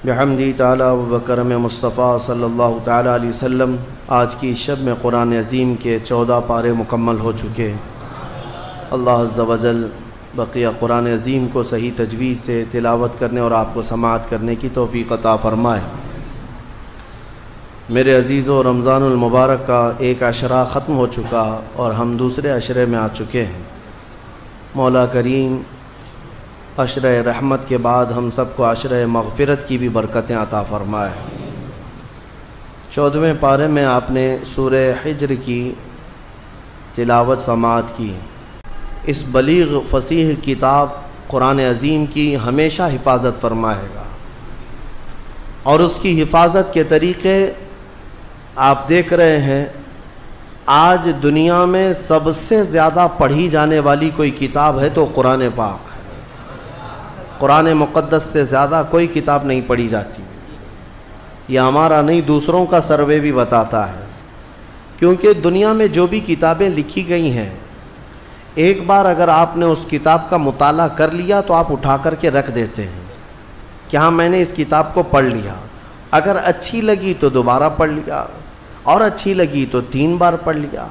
بحمدی تعالی و بکرم مصطفیٰ صلی اللہ تعالی علیہ وسلم آج کی شب میں قرآن عظیم کے 14 پارے مکمل ہو چکے۔ اللہ عز و جل بقیہ قرآن عظیم کو صحیح تجوید سے تلاوت کرنے اور آپ کو سماعت کرنے کی توفیق عطا فرمائے۔ میرے عزیزو، رمضان المبارک کا ایک عشرہ ختم ہو چکا اور ہم دوسرے عشرے میں آ چکے ہیں۔ مولا کریم عشرہ رحمت کے بعد ہم سب کو عشرہ مغفرت کی بھی برکتیں عطا فرمائے۔ 14ویں پارے میں آپ نے سورہ حجر کی تلاوت سماعت کی۔ اس بلیغ فصیح کتاب قرآن عظیم کی ہمیشہ حفاظت فرمائے گا، اور اس کی حفاظت کے طریقے آپ دیکھ رہے ہیں۔ آج دنیا میں سب سے زیادہ پڑھی جانے والی کوئی کتاب ہے تو قرآن پاک ہے۔ قرآن مقدس سے زیادہ کوئی کتاب نہیں پڑھی جاتی۔ یہ ہمارا نہیں، دوسروں کا سروے بھی بتاتا ہے، کیونکہ دنیا میں جو بھی کتابیں لکھی گئی ہیں، ایک بار اگر آپ نے اس کتاب کا مطالعہ کر لیا تو آپ اٹھا کر کے رکھ دیتے ہیں کہ ہاں میں نے اس کتاب کو پڑھ لیا۔ اگر اچھی لگی تو دوبارہ پڑھ لیا، اور اچھی لگی تو 3 بار پڑھ لیا۔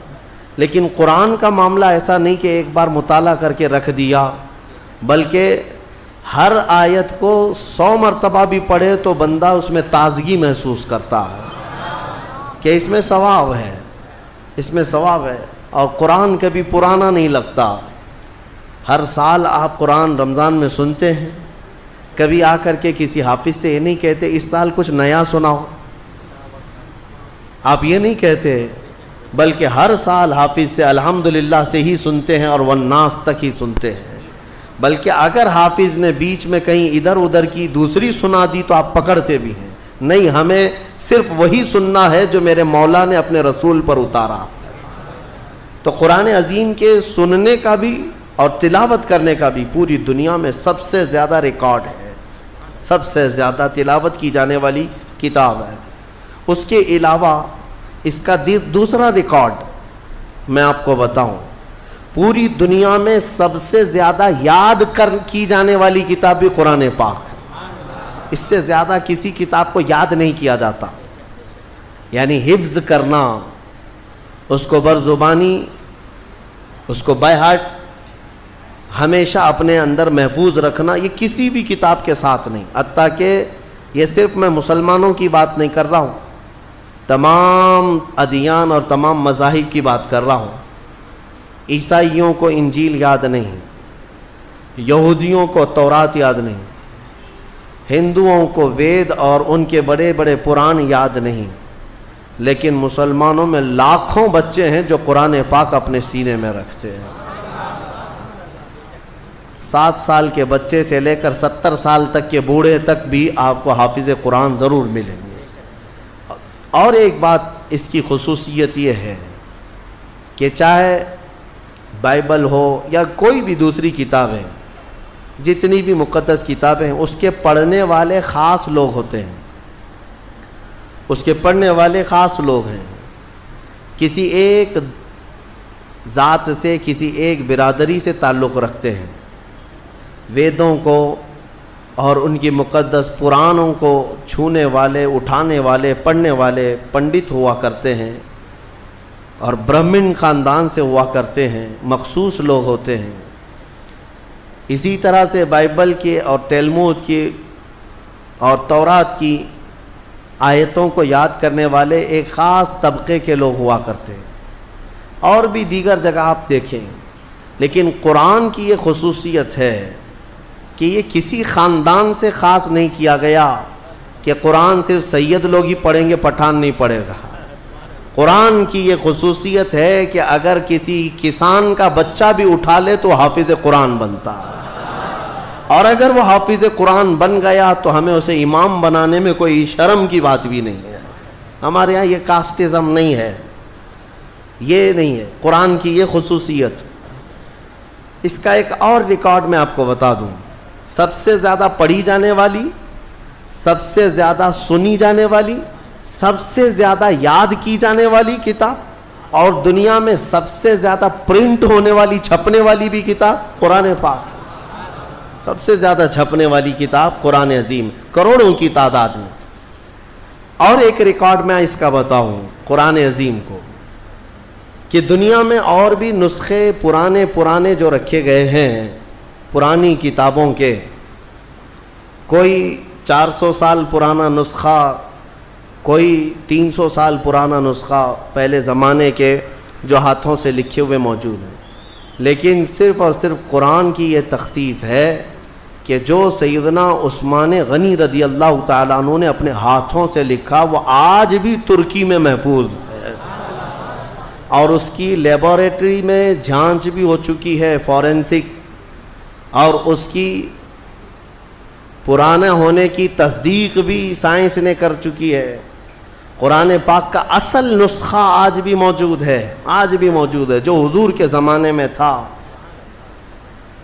لیکن قرآن کا معاملہ ایسا نہیں کہ ایک بار مطالعہ کر کے رکھ دیا، بلکہ ہر آیت کو 100 مرتبہ بھی پڑھے تو بندہ اس میں تازگی محسوس کرتا ہے کہ اس میں ثواب ہے، اس میں ثواب ہے۔ اور قرآن کبھی پرانا نہیں لگتا۔ ہر سال آپ قرآن رمضان میں سنتے ہیں، کبھی آ کر کے کسی حافظ سے یہ نہیں کہتے اس سال کچھ نیا سناؤ، آپ یہ نہیں کہتے، بلکہ ہر سال حافظ سے الحمدللہ سے ہی سنتے ہیں اور والناس تک ہی سنتے ہیں۔ بلکہ اگر حافظ نے بیچ میں کہیں ادھر ادھر کی دوسری سنا دی تو آپ پکڑتے بھی ہیں، نہیں ہمیں صرف وہی سننا ہے جو میرے مولا نے اپنے رسول پر اتارا۔ تو قرآن عظیم کے سننے کا بھی اور تلاوت کرنے کا بھی پوری دنیا میں سب سے زیادہ ریکارڈ ہے، سب سے زیادہ تلاوت کی جانے والی کتاب ہے۔ اس کے علاوہ اس کا دوسرا ریکارڈ میں آپ کو بتاؤں، پوری دنیا میں سب سے زیادہ یاد کی جانے والی کتاب بھی قرآن پاک ہے۔ اس سے زیادہ کسی کتاب کو یاد نہیں کیا جاتا، یعنی حفظ کرنا، اس کو برزبانی، اس کو بائی ہارٹ ہمیشہ اپنے اندر محفوظ رکھنا، یہ کسی بھی کتاب کے ساتھ نہیں۔ حتیٰ کہ یہ صرف میں مسلمانوں کی بات نہیں کر رہا ہوں، تمام ادیان اور تمام مذاہب کی بات کر رہا ہوں۔ عیسائیوں کو انجیل یاد نہیں، یہودیوں کو تورات یاد نہیں، ہندوؤں کو وید اور ان کے بڑے بڑے قرآن یاد نہیں، لیکن مسلمانوں میں لاکھوں بچے ہیں جو قرآن پاک اپنے سینے میں رکھتے ہیں۔ 7 سال کے بچے سے لے کر 70 سال تک کے بوڑھے تک بھی آپ کو حافظ قرآن ضرور ملیں گے۔ اور ایک بات اس کی خصوصیت یہ ہے کہ چاہے بائبل ہو یا کوئی بھی دوسری کتابیں، جتنی بھی مقدس کتابیں، اس کے پڑھنے والے خاص لوگ ہوتے ہیں، اس کے پڑھنے والے خاص لوگ ہیں، کسی ایک ذات سے، کسی ایک برادری سے تعلق رکھتے ہیں۔ ویدوں کو اور ان کی مقدس پرانوں کو چھونے والے، اٹھانے والے، پڑھنے والے پنڈت ہوا کرتے ہیں، اور برہمن خاندان سے ہوا کرتے ہیں، مخصوص لوگ ہوتے ہیں۔ اسی طرح سے بائبل کے اور تلمود کی اور تورات کی آیتوں کو یاد کرنے والے ایک خاص طبقے کے لوگ ہوا کرتے ہیں، اور بھی دیگر جگہ آپ دیکھیں۔ لیکن قرآن کی یہ خصوصیت ہے کہ یہ کسی خاندان سے خاص نہیں کیا گیا کہ قرآن صرف سید لوگ ہی پڑھیں گے، پٹھان نہیں پڑھے گا۔ قرآن کی یہ خصوصیت ہے کہ اگر کسی کسان کا بچہ بھی اٹھا لے تو حافظ قرآن بنتا ہے، اور اگر وہ حافظ قرآن بن گیا تو ہمیں اسے امام بنانے میں کوئی شرم کی بات بھی نہیں ہے۔ ہمارے ہاں یہ کاسٹزم نہیں ہے، یہ نہیں ہے قرآن کی یہ خصوصیت۔ اس کا ایک اور ریکارڈ میں آپ کو بتا دوں، سب سے زیادہ پڑھی جانے والی، سب سے زیادہ سنی جانے والی، سب سے زیادہ یاد کی جانے والی کتاب، اور دنیا میں سب سے زیادہ پرنٹ ہونے والی، چھپنے والی بھی کتاب قرآن پاک۔ سب سے زیادہ چھپنے والی کتاب قرآن عظیم، کروڑوں کی تعداد میں۔ اور ایک ریکارڈ میں اس کا بتاؤں قرآن عظیم کو، کہ دنیا میں اور بھی نسخے پرانے جو رکھے گئے ہیں پرانی کتابوں کے، کوئی 400 سال پرانا نسخہ، کوئی 300 سال پرانا نسخہ پہلے زمانے کے جو ہاتھوں سے لکھے ہوئے موجود ہیں، لیکن صرف اور صرف قرآن کی یہ تخصیص ہے کہ جو سیدنا عثمان غنی رضی اللہ تعالیٰ عنہ نے اپنے ہاتھوں سے لکھا وہ آج بھی ترکی میں محفوظ ہے، اور اس کی لیبارٹری میں جانچ بھی ہو چکی ہے فورینسک، اور اس کی پرانا ہونے کی تصدیق بھی سائنس نے کر چکی ہے۔ قرآن پاک کا اصل نسخہ آج بھی موجود ہے جو حضور کے زمانے میں تھا،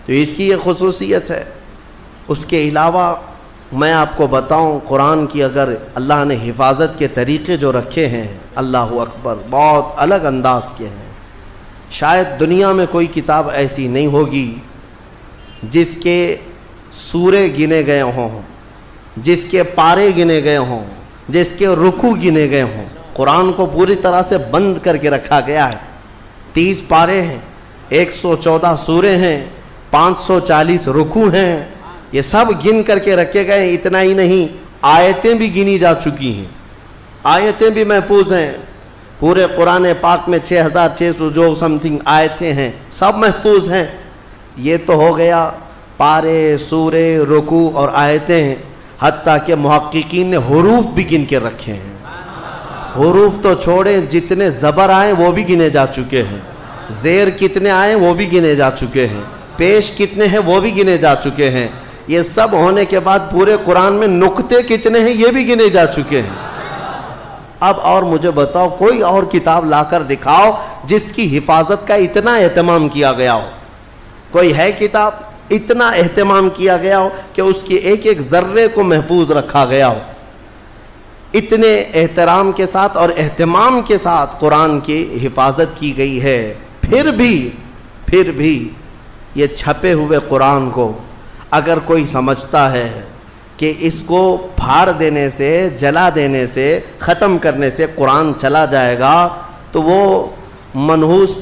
تو اس کی یہ خصوصیت ہے۔ اس کے علاوہ میں آپ کو بتاؤں قرآن کی اگر اللہ نے حفاظت کے طریقے جو رکھے ہیں، اللہ اکبر، بہت الگ انداز کے ہیں۔ شاید دنیا میں کوئی کتاب ایسی نہیں ہوگی جس کے سورے گنے گئے ہوں، جس کے پارے گنے گئے ہوں، جس کے رکوع گنے گئے ہوں۔ قرآن کو پوری طرح سے بند کر کے رکھا گیا ہے۔ 30 پارے ہیں، 114 سورے ہیں، 540 رکوع ہیں، یہ سب گن کر کے رکھے گئے۔ اتنا ہی نہیں، آیتیں بھی گنی جا چکی ہیں، آیتیں بھی محفوظ ہیں۔ پورے قرآن پاک میں 6600 جو سمتھنگ آیتیں ہیں، سب محفوظ ہیں۔ یہ تو ہو گیا پارے، سورے، رکوع اور آیتیں ہیں، حتیٰ کہ محققین نے حروف بھی گن کے رکھے ہیں۔ حروف تو چھوڑیں، جتنے زبر آئے وہ بھی گنے جا چکے ہیں، زیر کتنے آئے وہ بھی گنے جا چکے ہیں، پیش کتنے ہیں وہ بھی گنے جا چکے ہیں۔ یہ سب ہونے کے بعد پورے قرآن میں نقطے کتنے ہیں یہ بھی گنے جا چکے ہیں۔ اب اور مجھے بتاؤ کوئی اور کتاب لا کر دکھاؤ جس کی حفاظت کا اتنا اہتمام کیا گیا ہو۔ کوئی ہے کتاب اتنا اہتمام کیا گیا ہو کہ اس کی ایک ایک ذرے کو محفوظ رکھا گیا ہو؟ اتنے احترام کے ساتھ اور اہتمام کے ساتھ قرآن کی حفاظت کی گئی ہے۔ پھر بھی یہ چھپے ہوئے قرآن کو اگر کوئی سمجھتا ہے کہ اس کو پھاڑ دینے سے، جلا دینے سے، ختم کرنے سے قرآن چلا جائے گا، تو وہ منحوس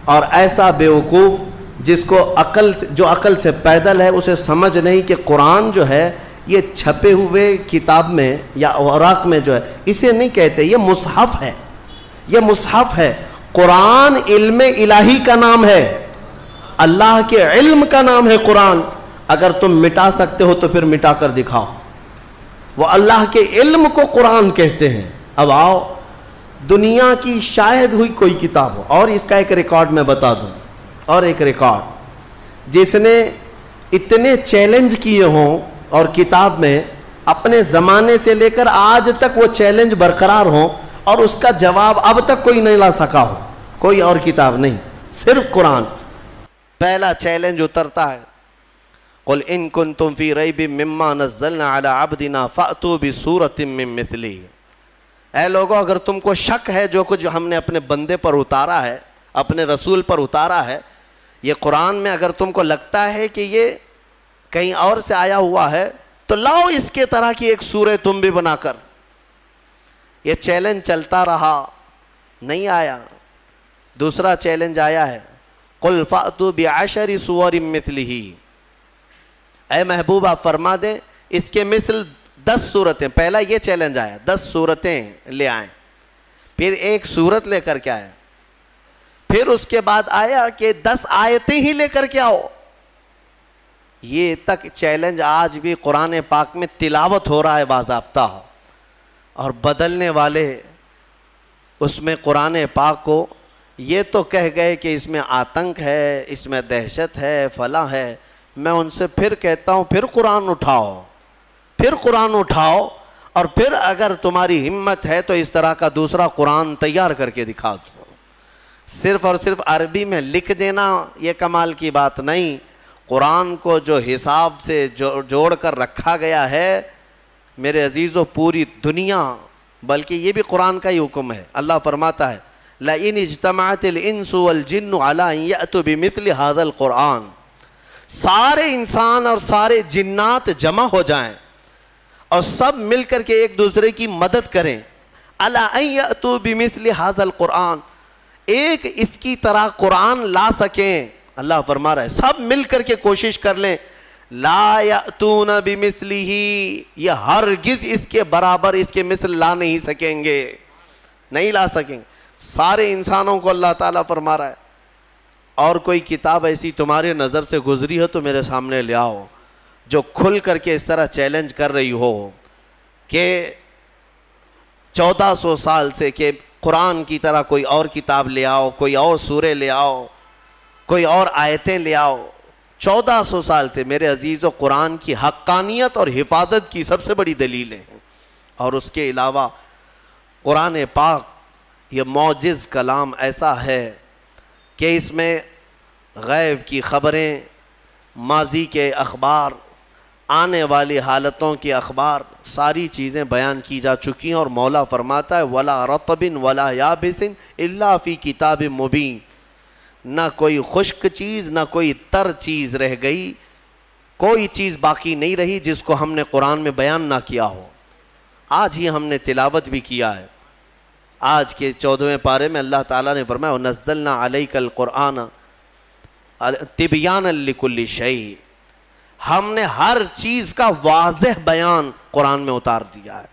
اور ایسا بیوقوف جس کو جو عقل سے پیدل ہے، اسے سمجھ نہیں کہ قرآن جو ہے یہ چھپے ہوئے کتاب میں یا اوراق میں جو ہے، اسے نہیں کہتے، یہ مصحف ہے، یہ مصحف ہے۔ قرآن علم الہی کا نام ہے، اللہ کے علم کا نام ہے قرآن۔ اگر تم مٹا سکتے ہو تو پھر مٹا کر دکھاؤ۔ وہ اللہ کے علم کو قرآن کہتے ہیں۔ اب آؤ، دنیا کی شاید ہوئی کوئی کتاب ہو، اور اس کا ایک ریکارڈ میں بتا دوں، اور ایک ریکارڈ جس نے اتنے چیلنج کیے ہوں اور کتاب میں اپنے زمانے سے لے کر آج تک وہ چیلنج برقرار ہوں اور اس کا جواب اب تک کوئی نہیں لا سکا ہو، کوئی اور کتاب نہیں، صرف قرآن۔ پہلا چیلنج اترتا ہے، قل ان کنتم فی ریب مما نزلنا علی عبدنا فأتوا بسورۃ من مثلہ۔ اے لوگو، اگر تم کو شک ہے جو کچھ ہم نے اپنے بندے پر اتارا ہے، اپنے رسول پر اتارا ہے، یہ قرآن میں اگر تم کو لگتا ہے کہ یہ کہیں اور سے آیا ہوا ہے، تو لاؤ اس کے طرح کی ایک سورہ تم بھی بنا کر۔ یہ چیلنج چلتا رہا، نہیں آیا۔ دوسرا چیلنج آیا ہے، قل فأتوا بعشر سور مثلہ۔ اے محبوب آپ فرما دیں اس کے مثل 10 سورتیں۔ پہلا یہ چیلنج آیا، 10 سورتیں لے آئیں، پھر ایک سورت لے کر کے آئے، پھر اس کے بعد آیا کہ 10 آیتیں ہی لے کر کے آؤ۔ یہ تک چیلنج آج بھی قرآن پاک میں تلاوت ہو رہا ہے باضابطہ، اور بدلنے والے اس میں قرآن پاک کو یہ تو کہہ گئے کہ اس میں آتنک ہے، اس میں دہشت ہے، فلاں ہے۔ میں ان سے پھر کہتا ہوں پھر قرآن اٹھاؤ، پھر قرآن اٹھاؤ، اور پھر اگر تمہاری ہمت ہے تو اس طرح کا دوسرا قرآن تیار کر کے دکھا دو۔ صرف اور صرف عربی میں لکھ دینا یہ کمال کی بات نہیں، قرآن کو جو حساب سے جوڑ کر رکھا گیا ہے میرے عزیزو، پوری دنیا، بلکہ یہ بھی قرآن کا ہی حکم ہے۔ اللہ فرماتا ہے لَإِنِ اجْتَمَعَتِ الْإِنسُ وَالْجِنُّ عَلَىٰ أَن يَأْتُوا بِمِثْلِ هَذَا الْقُرْآنِ، سارے انسان اور سارے جنات جمع ہو جائیں اور سب مل کر کے ایک دوسرے کی مدد کریں، الا ان یاتوا بمثل ھذا القرآن، ایک اس کی طرح قرآن لا سکیں، اللہ فرما رہا ہے سب مل کر کے کوشش کر لیں، لا یاتون بمثلہ، یہ ہرگز اس کے برابر اس کے مثل لا نہیں سکیں گے، نہیں لا سکیں گے۔ سارے انسانوں کو اللہ تعالیٰ فرما رہا ہے اور کوئی کتاب ایسی تمہارے نظر سے گزری ہو تو میرے سامنے لے آؤ، جو کھل کر کے اس طرح چیلنج کر رہی ہو کہ 1400 سال سے کہ قرآن کی طرح کوئی اور کتاب لے آؤ، کوئی اور سورے لے آؤ، کوئی اور آیتیں لے آؤ۔ 1400 سال سے میرے عزیزو قرآن کی حقانیت اور حفاظت کی سب سے بڑی دلیلیں ہیں، اور اس کے علاوہ قرآن پاک یہ معجز کلام ایسا ہے کہ اس میں غیب کی خبریں، ماضی کے اخبار، آنے والی حالتوں کے اخبار، ساری چیزیں بیان کی جا چکی ہیں، اور مولا فرماتا ہے وَلَا رَطْبٍ وَلَا يَابِسٍ إِلَّا فِي كِتَابٍ مُبِينٍ، نہ کوئی خشک چیز نہ کوئی تر چیز رہ گئی، کوئی چیز باقی نہیں رہی جس کو ہم نے قرآن میں بیان نہ کیا ہو۔ آج ہی ہم نے تلاوت بھی کیا ہے، آج کے 14ویں پارے میں اللہ تعالیٰ نے فرمایا وَنَزَّلْنَا عَلَيْكَ الْقُرْآنَ تِبْيَانًا لِكُلِّ شَيْءٍ، ہم نے ہر چیز کا واضح بیان قرآن میں اتار دیا ہے،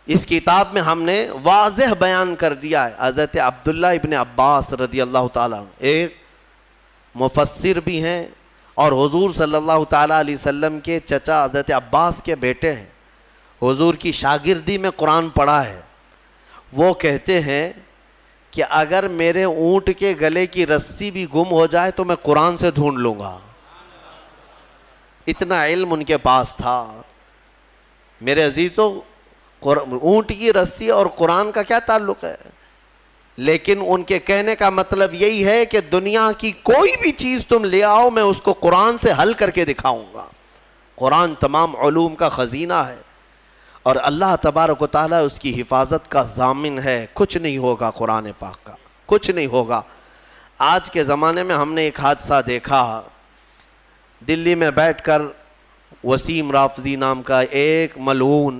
اس کتاب میں ہم نے واضح بیان کر دیا ہے۔ حضرت عبداللہ ابن عباس رضی اللہ تعالیٰ عنہ ایک مفسر بھی ہیں اور حضور صلی اللہ تعالیٰ علیہ وسلم کے چچا حضرت عباس کے بیٹے ہیں، حضور کی شاگردی میں قرآن پڑھا ہے۔ وہ کہتے ہیں کہ اگر میرے اونٹ کے گلے کی رسی بھی گم ہو جائے تو میں قرآن سے ڈھونڈ لوں گا، اتنا علم ان کے پاس تھا۔ میرے عزیزو اونٹ کی رسی اور قرآن کا کیا تعلق ہے؟ لیکن ان کے کہنے کا مطلب یہی ہے کہ دنیا کی کوئی بھی چیز تم لے آؤ میں اس کو قرآن سے حل کر کے دکھاؤں گا۔ قرآن تمام علوم کا خزینہ ہے اور اللہ تبارک و تعالیٰ اس کی حفاظت کا ضامن ہے، کچھ نہیں ہوگا قرآن پاک کا، کچھ نہیں ہوگا۔ آج کے زمانے میں ہم نے ایک حادثہ دیکھا، دلی میں بیٹھ کر وسیم رافضی نام کا ایک ملعون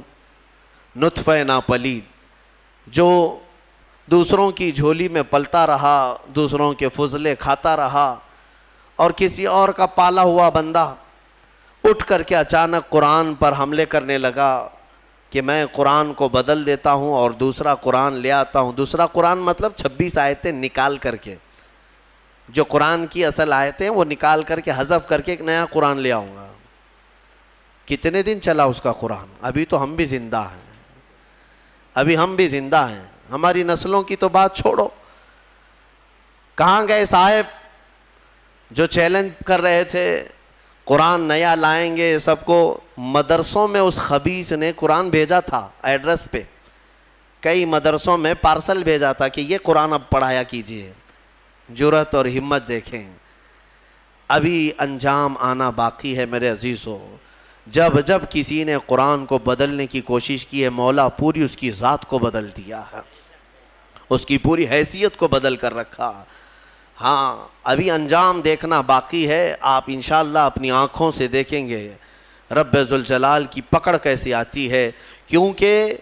نطفہ ناپلید جو دوسروں کی جھولی میں پلتا رہا، دوسروں کے فضلے کھاتا رہا، اور کسی اور کا پالا ہوا بندہ اٹھ کر کے اچانک قرآن پر حملے کرنے لگا کہ میں قرآن کو بدل دیتا ہوں اور دوسرا قرآن لے آتا ہوں۔ دوسرا قرآن مطلب 26 آیتیں نکال کر کے، جو قرآن کی اصل آیتیں وہ نکال کر کے حذف کر کے ایک نیا قرآن لے آؤں گا۔ کتنے دن چلا اس کا قرآن؟ ابھی تو ہم بھی زندہ ہیں، ابھی ہم بھی زندہ ہیں، ہماری نسلوں کی تو بات چھوڑو۔ کہاں گئے صاحب جو چیلنج کر رہے تھے قرآن نیا لائیں گے سب کو؟ مدرسوں میں اس خبیث نے قرآن بھیجا تھا ایڈریس پہ، کئی مدرسوں میں پارسل بھیجا تھا کہ یہ قرآن اب پڑھایا کیجئے۔ جرأت اور ہمت دیکھیں، ابھی انجام آنا باقی ہے میرے عزیزو۔ جب جب کسی نے قرآن کو بدلنے کی کوشش کی ہے، مولا پوری اس کی ذات کو بدل دیا ہے، اس کی پوری حیثیت کو بدل کر رکھا۔ ہاں ابھی انجام دیکھنا باقی ہے، آپ انشاءاللہ اپنی آنکھوں سے دیکھیں گے رب ذوالجلال کی پکڑ کیسی آتی ہے۔ کیونکہ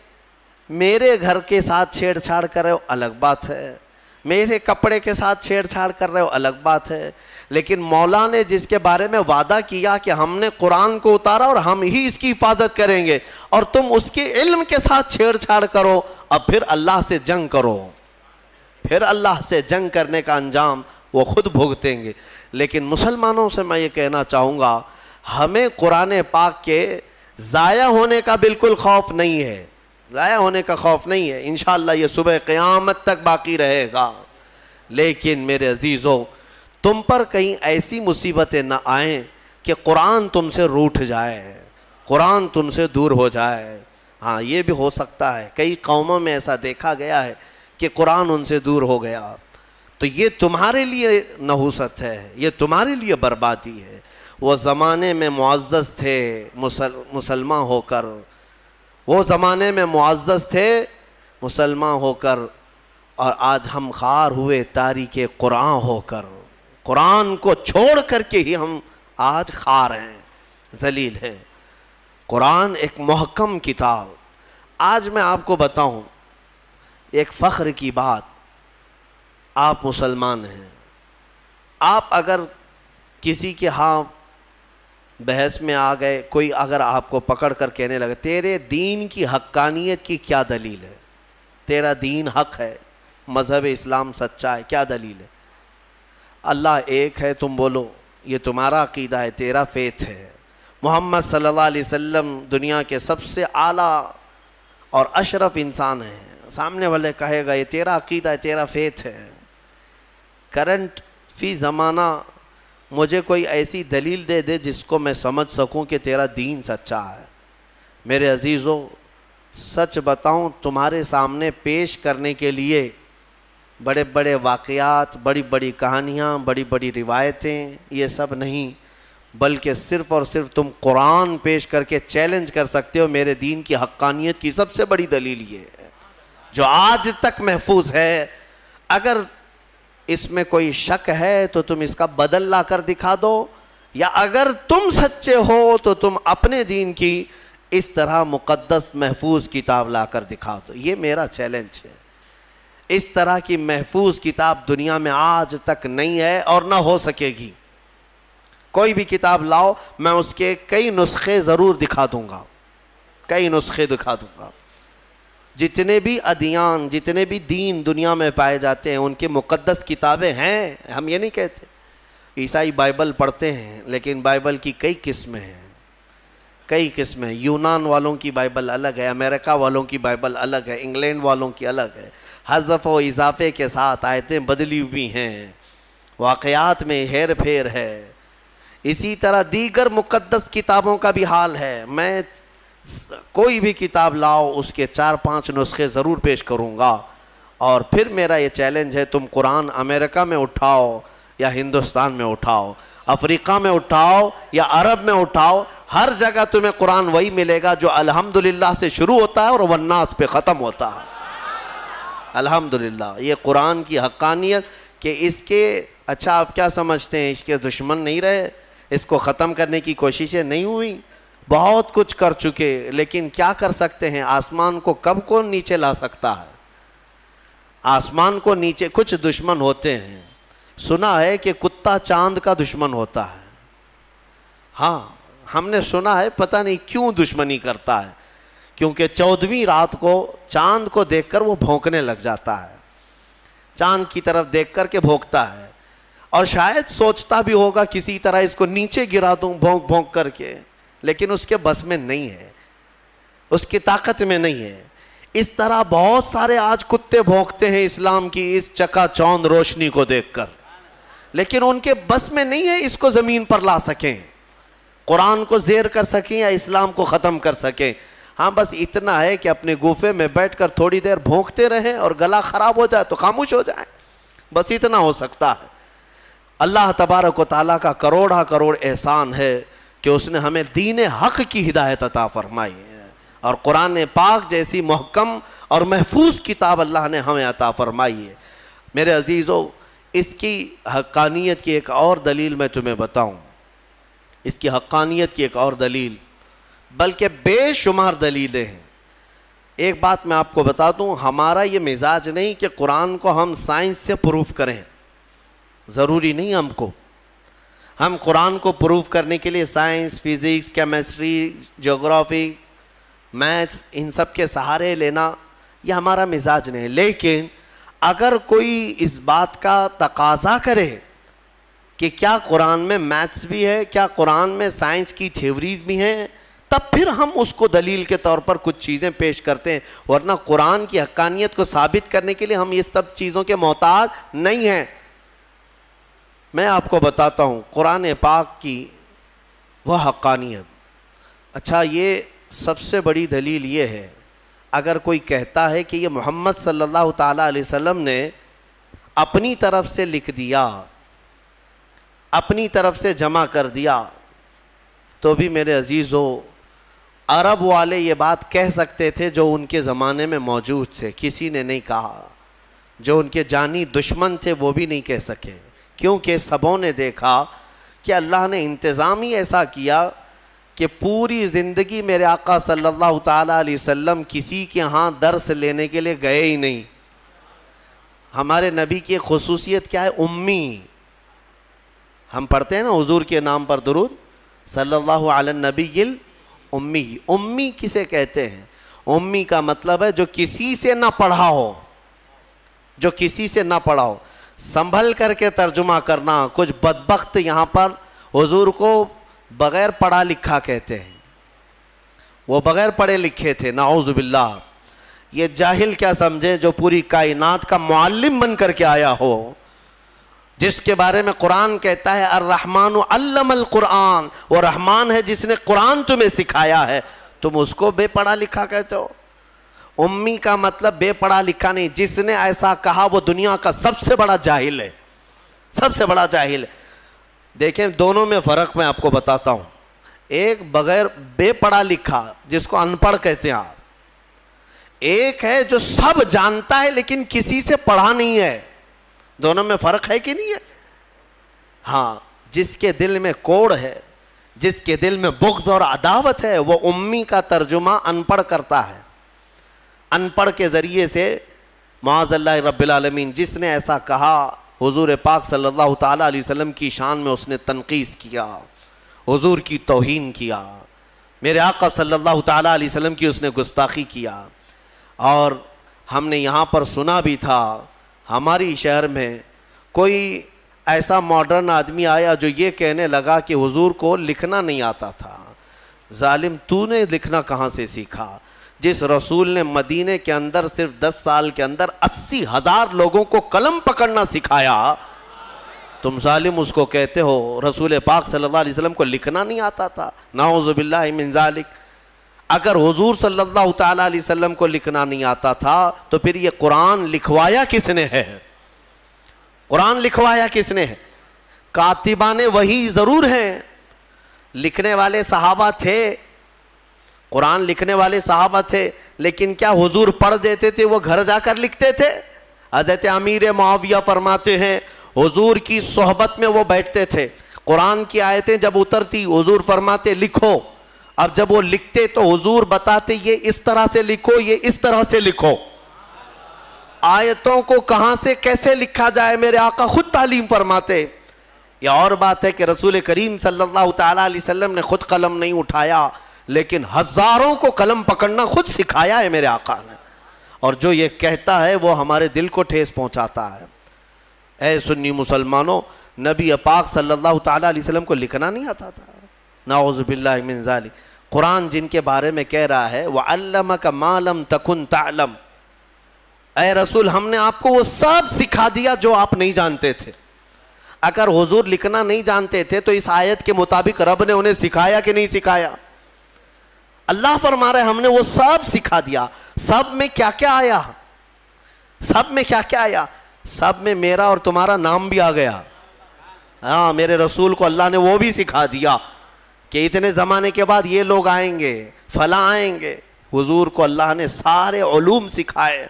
میرے گھر کے ساتھ چھیڑ چھاڑ کر رہے ہو الگ بات ہے، میرے کپڑے کے ساتھ چھیڑ چھاڑ کر رہے ہو الگ بات ہے، لیکن مولا نے جس کے بارے میں وعدہ کیا کہ ہم نے قرآن کو اتارا اور ہم ہی اس کی حفاظت کریں گے، اور تم اس کے علم کے ساتھ چھیڑ چھاڑ کرو، اب پھر اللہ سے جنگ کرو، پھر اللہ سے جنگ کرنے کا انجام وہ خود بھگتیں گے۔ لیکن مسلمانوں سے میں یہ کہنا چاہوں گا، ہمیں قرآن پاک کے ضائع ہونے کا بالکل خوف نہیں ہے، ضائع ہونے کا خوف نہیں ہے، انشاءاللہ یہ صبح قیامت تک باقی رہے گا۔ لیکن میرے عزیزو تم پر کہیں ایسی مصیبتیں نہ آئیں کہ قرآن تم سے روٹھ جائے، قرآن تم سے دور ہو جائے۔ ہاں یہ بھی ہو سکتا ہے، کئی قوموں میں ایسا دیکھا گیا ہے کہ قرآن ان سے دور ہو گیا، تو یہ تمہارے لیے نحوست ہے، یہ تمہارے لیے بربادی ہے۔ وہ زمانے میں معزز تھے مسلمان ہو کر، وہ زمانے میں معزز تھے مسلمان ہو کر، اور آج ہم خوار ہوئے تاریک قرآن ہو کر۔ قرآن کو چھوڑ کر کے ہی ہم آج خار ہیں، ذلیل ہیں۔ قرآن ایک محکم کتاب۔ آج میں آپ کو بتاؤں ایک فخر کی بات، آپ مسلمان ہیں، آپ اگر کسی کے ہاں بحث میں آ گئے، کوئی اگر آپ کو پکڑ کر کہنے لگے تیرے دین کی حقانیت کی کیا دلیل ہے، تیرا دین حق ہے، مذہب اسلام سچا ہے، کیا دلیل ہے؟ اللہ ایک ہے تم بولو، یہ تمہارا عقیدہ ہے، تیرا فیتھ ہے۔ محمد صلی اللہ علیہ وسلم دنیا کے سب سے اعلیٰ اور اشرف انسان ہیں، سامنے والے کہے گا یہ تیرا عقیدہ ہے، تیرا فیتھ ہے۔ کرنٹ فی زمانہ مجھے کوئی ایسی دلیل دے دے جس کو میں سمجھ سکوں کہ تیرا دین سچا ہے۔ میرے عزیزو، سچ بتاؤں تمہارے سامنے پیش کرنے کے لیے بڑے بڑے واقعات، بڑی بڑی کہانیاں، بڑی بڑی روایتیں، یہ سب نہیں، بلکہ صرف اور صرف تم قرآن پیش کر کے چیلنج کر سکتے ہو میرے دین کی حقانیت کی سب سے بڑی دلیل یہ ہے جو آج تک محفوظ ہے۔ اگر اس میں کوئی شک ہے تو تم اس کا بدل لا کر دکھا دو، یا اگر تم سچے ہو تو تم اپنے دین کی اس طرح مقدس محفوظ کتاب لا کر دکھا دو۔ یہ میرا چیلنج ہے۔ اس طرح کی محفوظ کتاب دنیا میں آج تک نہیں ہے اور نہ ہو سکے گی۔ کوئی بھی کتاب لاؤ، میں اس کے کئی نسخے ضرور دکھا دوں گا، کئی نسخے دکھا دوں گا۔ جتنے بھی ادیان، جتنے بھی دین دنیا میں پائے جاتے ہیں ان کی مقدس کتابیں ہیں، ہم یہ نہیں کہتے۔ عیسائی بائبل پڑھتے ہیں لیکن بائبل کی کئی قسمیں ہیں، کئی قسمیں۔ یونان والوں کی بائبل الگ ہے، امریکہ والوں کی بائبل الگ ہے، انگلینڈ والوں کی الگ ہے، حذف و اضافے کے ساتھ آیتیں بدلی ہوئی ہیں، واقعات میں ہیر پھیر ہے۔ اسی طرح دیگر مقدس کتابوں کا بھی حال ہے۔ میں کوئی بھی کتاب لاؤ اس کے 4-5 نسخے ضرور پیش کروں گا، اور پھر میرا یہ چیلنج ہے تم قرآن امریکہ میں اٹھاؤ یا ہندوستان میں اٹھاؤ، افریقہ میں اٹھاؤ یا عرب میں اٹھاؤ، ہر جگہ تمہیں قرآن وہی ملے گا جو الحمدللہ سے شروع ہوتا ہے اور والناس پہ ختم ہوتا ہے۔ الحمدللہ، یہ قرآن کی حقانیت کہ اس کے، اچھا آپ کیا سمجھتے ہیں اس کے دشمن نہیں رہے، اس کو ختم کرنے کی کوششیں نہیں ہوئی؟ بہت کچھ کر چکے، لیکن کیا کر سکتے ہیں؟ آسمان کو کب کون نیچے لا سکتا ہے؟ آسمان کو نیچے، کچھ دشمن ہوتے ہیں، سنا ہے کہ کتا چاند کا دشمن ہوتا ہے۔ ہاں ہم نے سنا ہے، پتہ نہیں کیوں دشمنی کرتا ہے، کیونکہ 14ویں رات کو چاند کو دیکھ کر وہ بھونکنے لگ جاتا ہے، چاند کی طرف دیکھ کر کے بھونکتا ہے، اور شاید سوچتا بھی ہوگا کسی طرح اس کو نیچے گرا دوں بھونک بھونک کر کے، لیکن اس کے بس میں نہیں ہے، اس کی طاقت میں نہیں ہے۔ اس طرح بہت سارے آج کتے بھونکتے ہیں اسلام کی اس چکا چوند روشنی کو دیکھ کر، لیکن ان کے بس میں نہیں ہے اس کو زمین پر لا سکیں، قرآن کو زیر کر سکیں یا اسلام کو ختم کر سکیں۔ ہاں بس اتنا ہے کہ اپنے گوفے میں بیٹھ کر تھوڑی دیر بھونکتے رہیں، اور گلا خراب ہو جائے تو خاموش ہو جائیں، بس اتنا ہو سکتا ہے۔ اللہ تبارک و تعالیٰ کا کروڑا کروڑ احسان ہے کہ اس نے ہمیں دین حق کی ہدایت عطا فرمائی ہے، اور قرآن پاک جیسی محکم اور محفوظ کتاب اللہ نے ہمیں عطا فرمائی ہے۔ میرے عزیزو، اس کی حقانیت کی ایک اور دلیل میں تمہیں بتاؤں، اس کی حقانیت کی ایک اور دلیل، بلکہ بے شمار دلیلیں ہیں۔ ایک بات میں آپ کو بتا دوں، ہمارا یہ مزاج نہیں کہ قرآن کو ہم سائنس سے پروف کریں، ضروری نہیں ہم کو، ہم قرآن کو پروف کرنے کے لیے سائنس، فزکس، کیمسٹری، جغرافی، میتھس، ان سب کے سہارے لینا یہ ہمارا مزاج نہیں۔ لیکن اگر کوئی اس بات کا تقاضا کرے کہ کیا قرآن میں میتھس بھی ہے، کیا قرآن میں سائنس کی تھیوریز بھی ہیں، تب پھر ہم اس کو دلیل کے طور پر کچھ چیزیں پیش کرتے ہیں، ورنہ قرآن کی حقانیت کو ثابت کرنے کے لیے ہم یہ سب چیزوں کے محتاج نہیں ہیں۔ میں آپ کو بتاتا ہوں قرآن پاک کی وہ حقانیت۔ اچھا، یہ سب سے بڑی دلیل یہ ہے، اگر کوئی کہتا ہے کہ یہ محمد صلی اللہ تعالیٰ علیہ وسلم نے اپنی طرف سے لکھ دیا، اپنی طرف سے جمع کر دیا، تو بھی میرے عزیزو، عرب والے یہ بات کہہ سکتے تھے جو ان کے زمانے میں موجود تھے، کسی نے نہیں کہا۔ جو ان کے جانی دشمن تھے وہ بھی نہیں کہہ سکے، کیونکہ سبوں نے دیکھا کہ اللہ نے انتظام ہی ایسا کیا کہ پوری زندگی میرے آقا صلی اللہ تعالیٰ علیہ وسلم کسی کے ہاں درس لینے کے لیے گئے ہی نہیں. ہمارے نبی کی خصوصیت کیا ہے؟ امی. ہم پڑھتے ہیں نا حضور کے نام پر درود، صلی اللہ علی النبی الامی. امی کسے کہتے ہیں؟ امی کا مطلب ہے جو کسی سے نہ پڑھا ہو، جو کسی سے نہ پڑھا ہو. سنبھل کر کے ترجمہ کرنا. کچھ بدبخت یہاں پر حضور کو بغیر پڑھا لکھا کہتے ہیں. وہ بغیر پڑھے لکھے تھے، نعوذ باللہ. یہ جاہل کیا سمجھے جو پوری کائنات کا معلم بن کر کے آیا ہو، جس کے بارے میں قرآن کہتا ہے الرحمن علم القرآن، وہ رحمان ہے جس نے قرآن تمہیں سکھایا ہے، تم اس کو بے پڑھا لکھا کہتے ہو. امی کا مطلب بے پڑھا لکھا نہیں. جس نے ایسا کہا وہ دنیا کا سب سے بڑا جاہل ہے، سب سے بڑا جاہل ہے. دیکھیں دونوں میں فرق میں آپ کو بتاتا ہوں. ایک بغیر بے پڑھا لکھا جس کو ان پڑھ کہتے ہیں آپ، ایک ہے جو سب جانتا ہے لیکن کسی سے پڑھا نہیں ہے. دونوں میں فرق ہے کہ نہیں ہے؟ ہاں. جس کے دل میں کوڑ ہے، جس کے دل میں بغض اور عداوت ہے، وہ امی کا ترجمہ ان پڑھ کرتا ہے. ان پڑھ کے ذریعے سے معاذ اللہ رب العالمین. جس نے ایسا کہا حضور پاک صلی اللہ تعالیٰ علیہ وسلم کی شان میں اس نے تنقیص کیا، حضور کی توہین کیا، میرے آقا صلی اللہ تعالیٰ علیہ وسلم کی اس نے گستاخی کیا. اور ہم نے یہاں پر سنا بھی تھا، ہماری شہر میں کوئی ایسا ماڈرن آدمی آیا جو یہ کہنے لگا کہ حضور کو لکھنا نہیں آتا تھا. ظالم، تو نے لکھنا کہاں سے سیکھا؟ جس رسول نے مدینے کے اندر صرف 10 سال کے اندر 80,000 لوگوں کو قلم پکڑنا سکھایا، تم ظالم اس کو کہتے ہو رسول پاک صلی اللہ علیہ وسلم کو لکھنا نہیں آتا تھا. نعوذ باللہ من ذالک. اگر حضور صلی اللہ تعالیٰ علیہ وسلم کو لکھنا نہیں آتا تھا تو پھر یہ قرآن لکھوایا کس نے ہے؟ قرآن لکھوایا کس نے ہے؟ کاتبان وحی ضرور ہیں، لکھنے والے صحابہ تھے، قرآن لکھنے والے صحابہ تھے، لیکن کیا حضور پڑھ دیتے تھے وہ گھر جا کر لکھتے تھے؟ حضرت امیر معاویہ فرماتے ہیں حضور کی صحبت میں وہ بیٹھتے تھے، قرآن کی آیتیں جب اترتی حضور فرماتے لکھو. اب جب وہ لکھتے تو حضور بتاتے یہ اس طرح سے لکھو، یہ اس طرح سے لکھو. آیتوں کو کہاں سے کیسے لکھا جائے میرے آقا خود تعلیم فرماتے. یہ اور بات ہے کہ رسول کریم صلی اللہ تعالیٰ علیہ وسلم نے خود قلم نہیں اٹھایا، لیکن ہزاروں کو قلم پکڑنا خود سکھایا ہے میرے آقا نے. اور جو یہ کہتا ہے وہ ہمارے دل کو ٹھیس پہنچاتا ہے. اے سنی مسلمانوں، نبی پاک صلی اللہ تعالیٰ علیہ وسلم کو لکھنا نہیں آتا تھا. نعوذ باللہ من ذالک. قرآن جن کے بارے میں کہہ رہا ہے وَعَلَّمَكَ مَا لَمْ تَكُنْ تَعْلَمْ، اے رسول ہم نے آپ کو وہ سب سکھا دیا جو آپ نہیں جانتے تھے. اگر حضور لکھنا نہیں جانتے تھے تو اس آیت کے مطابق رب نے انہیں سکھایا کہ نہیں سکھایا؟ اللہ فرما رہے ہم نے وہ سب سکھا دیا. سب میں کیا کیا آیا؟ سب میں کیا کیا آیا؟ سب میں میرا اور تمہارا نام بھی آ گیا. ہاں، میرے رسول کو اللہ نے وہ بھی سکھا دیا کہ اتنے زمانے کے بعد یہ لوگ آئیں گے، فلاں آئیں گے. حضور کو اللہ نے سارے علوم سکھائے.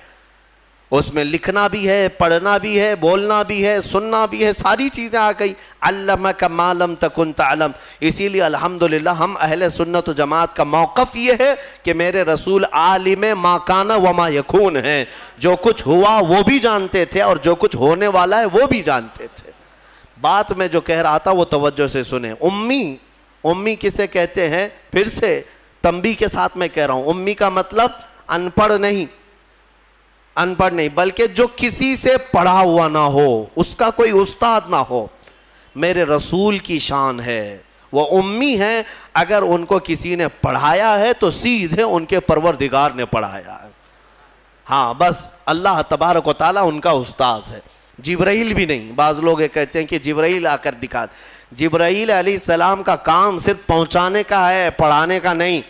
اس میں لکھنا بھی ہے، پڑھنا بھی ہے، بولنا بھی ہے، سننا بھی ہے، ساری چیزیں آ گئی. علمک ما لم تکن تعلم. اسی لیے الحمدللہ ہم اہل سنت و جماعت کا موقف یہ ہے کہ میرے رسول عالم ما کان و ما یکون ہیں. جو کچھ ہوا وہ بھی جانتے تھے اور جو کچھ ہونے والا ہے وہ بھی جانتے تھے. بات میں جو کہہ رہا تھا وہ توجہ سے سنیں. امی کسے کہتے ہیں؟ پھر سے تنبیہ کے ساتھ میں کہہ رہا ہوں. امی کا مطلب ان پڑھ نہیں، بلکہ جو کسی سے پڑھا ہوا نہ ہو، اس کا کوئی استاد نہ ہو. میرے رسول کی شان ہے وہ امی ہیں. اگر ان کو کسی نے پڑھایا ہے تو سیدھے ان کے پروردگار نے پڑھایا ہے. ہاں بس اللہ تبارک و تعالیٰ ان کا استاذ ہے، جبرائیل بھی نہیں. بعض لوگ یہ کہتے ہیں کہ جبرائیل آ کر دکھا. جبرائیل علیہ السلام کا کام صرف پہنچانے کا ہے، پڑھانے کا نہیں.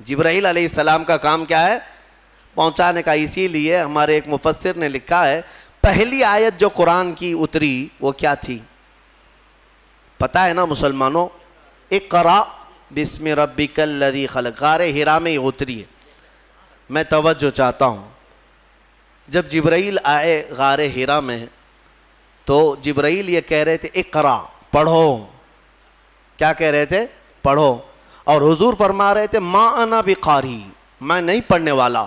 جبرائیل علیہ السلام کا کام کیا ہے؟ پہنچانے کا. اسی لیے ہمارے ایک مفسر نے لکھا ہے پہلی آیت جو قرآن کی اتری وہ کیا تھی پتہ ہے نا مسلمانوں؟ اقرا بسم ربک الذی خلق. غار حرا میں یہ اتری ہے. میں توجہ چاہتا ہوں، جب جبرائیل آئے غار حرا میں تو جبرائیل یہ کہہ رہے تھے اقرا، پڑھو. کیا کہہ رہے تھے؟ پڑھو. اور حضور فرما رہے تھے ما انا بقاری، میں نہیں پڑھنے والا.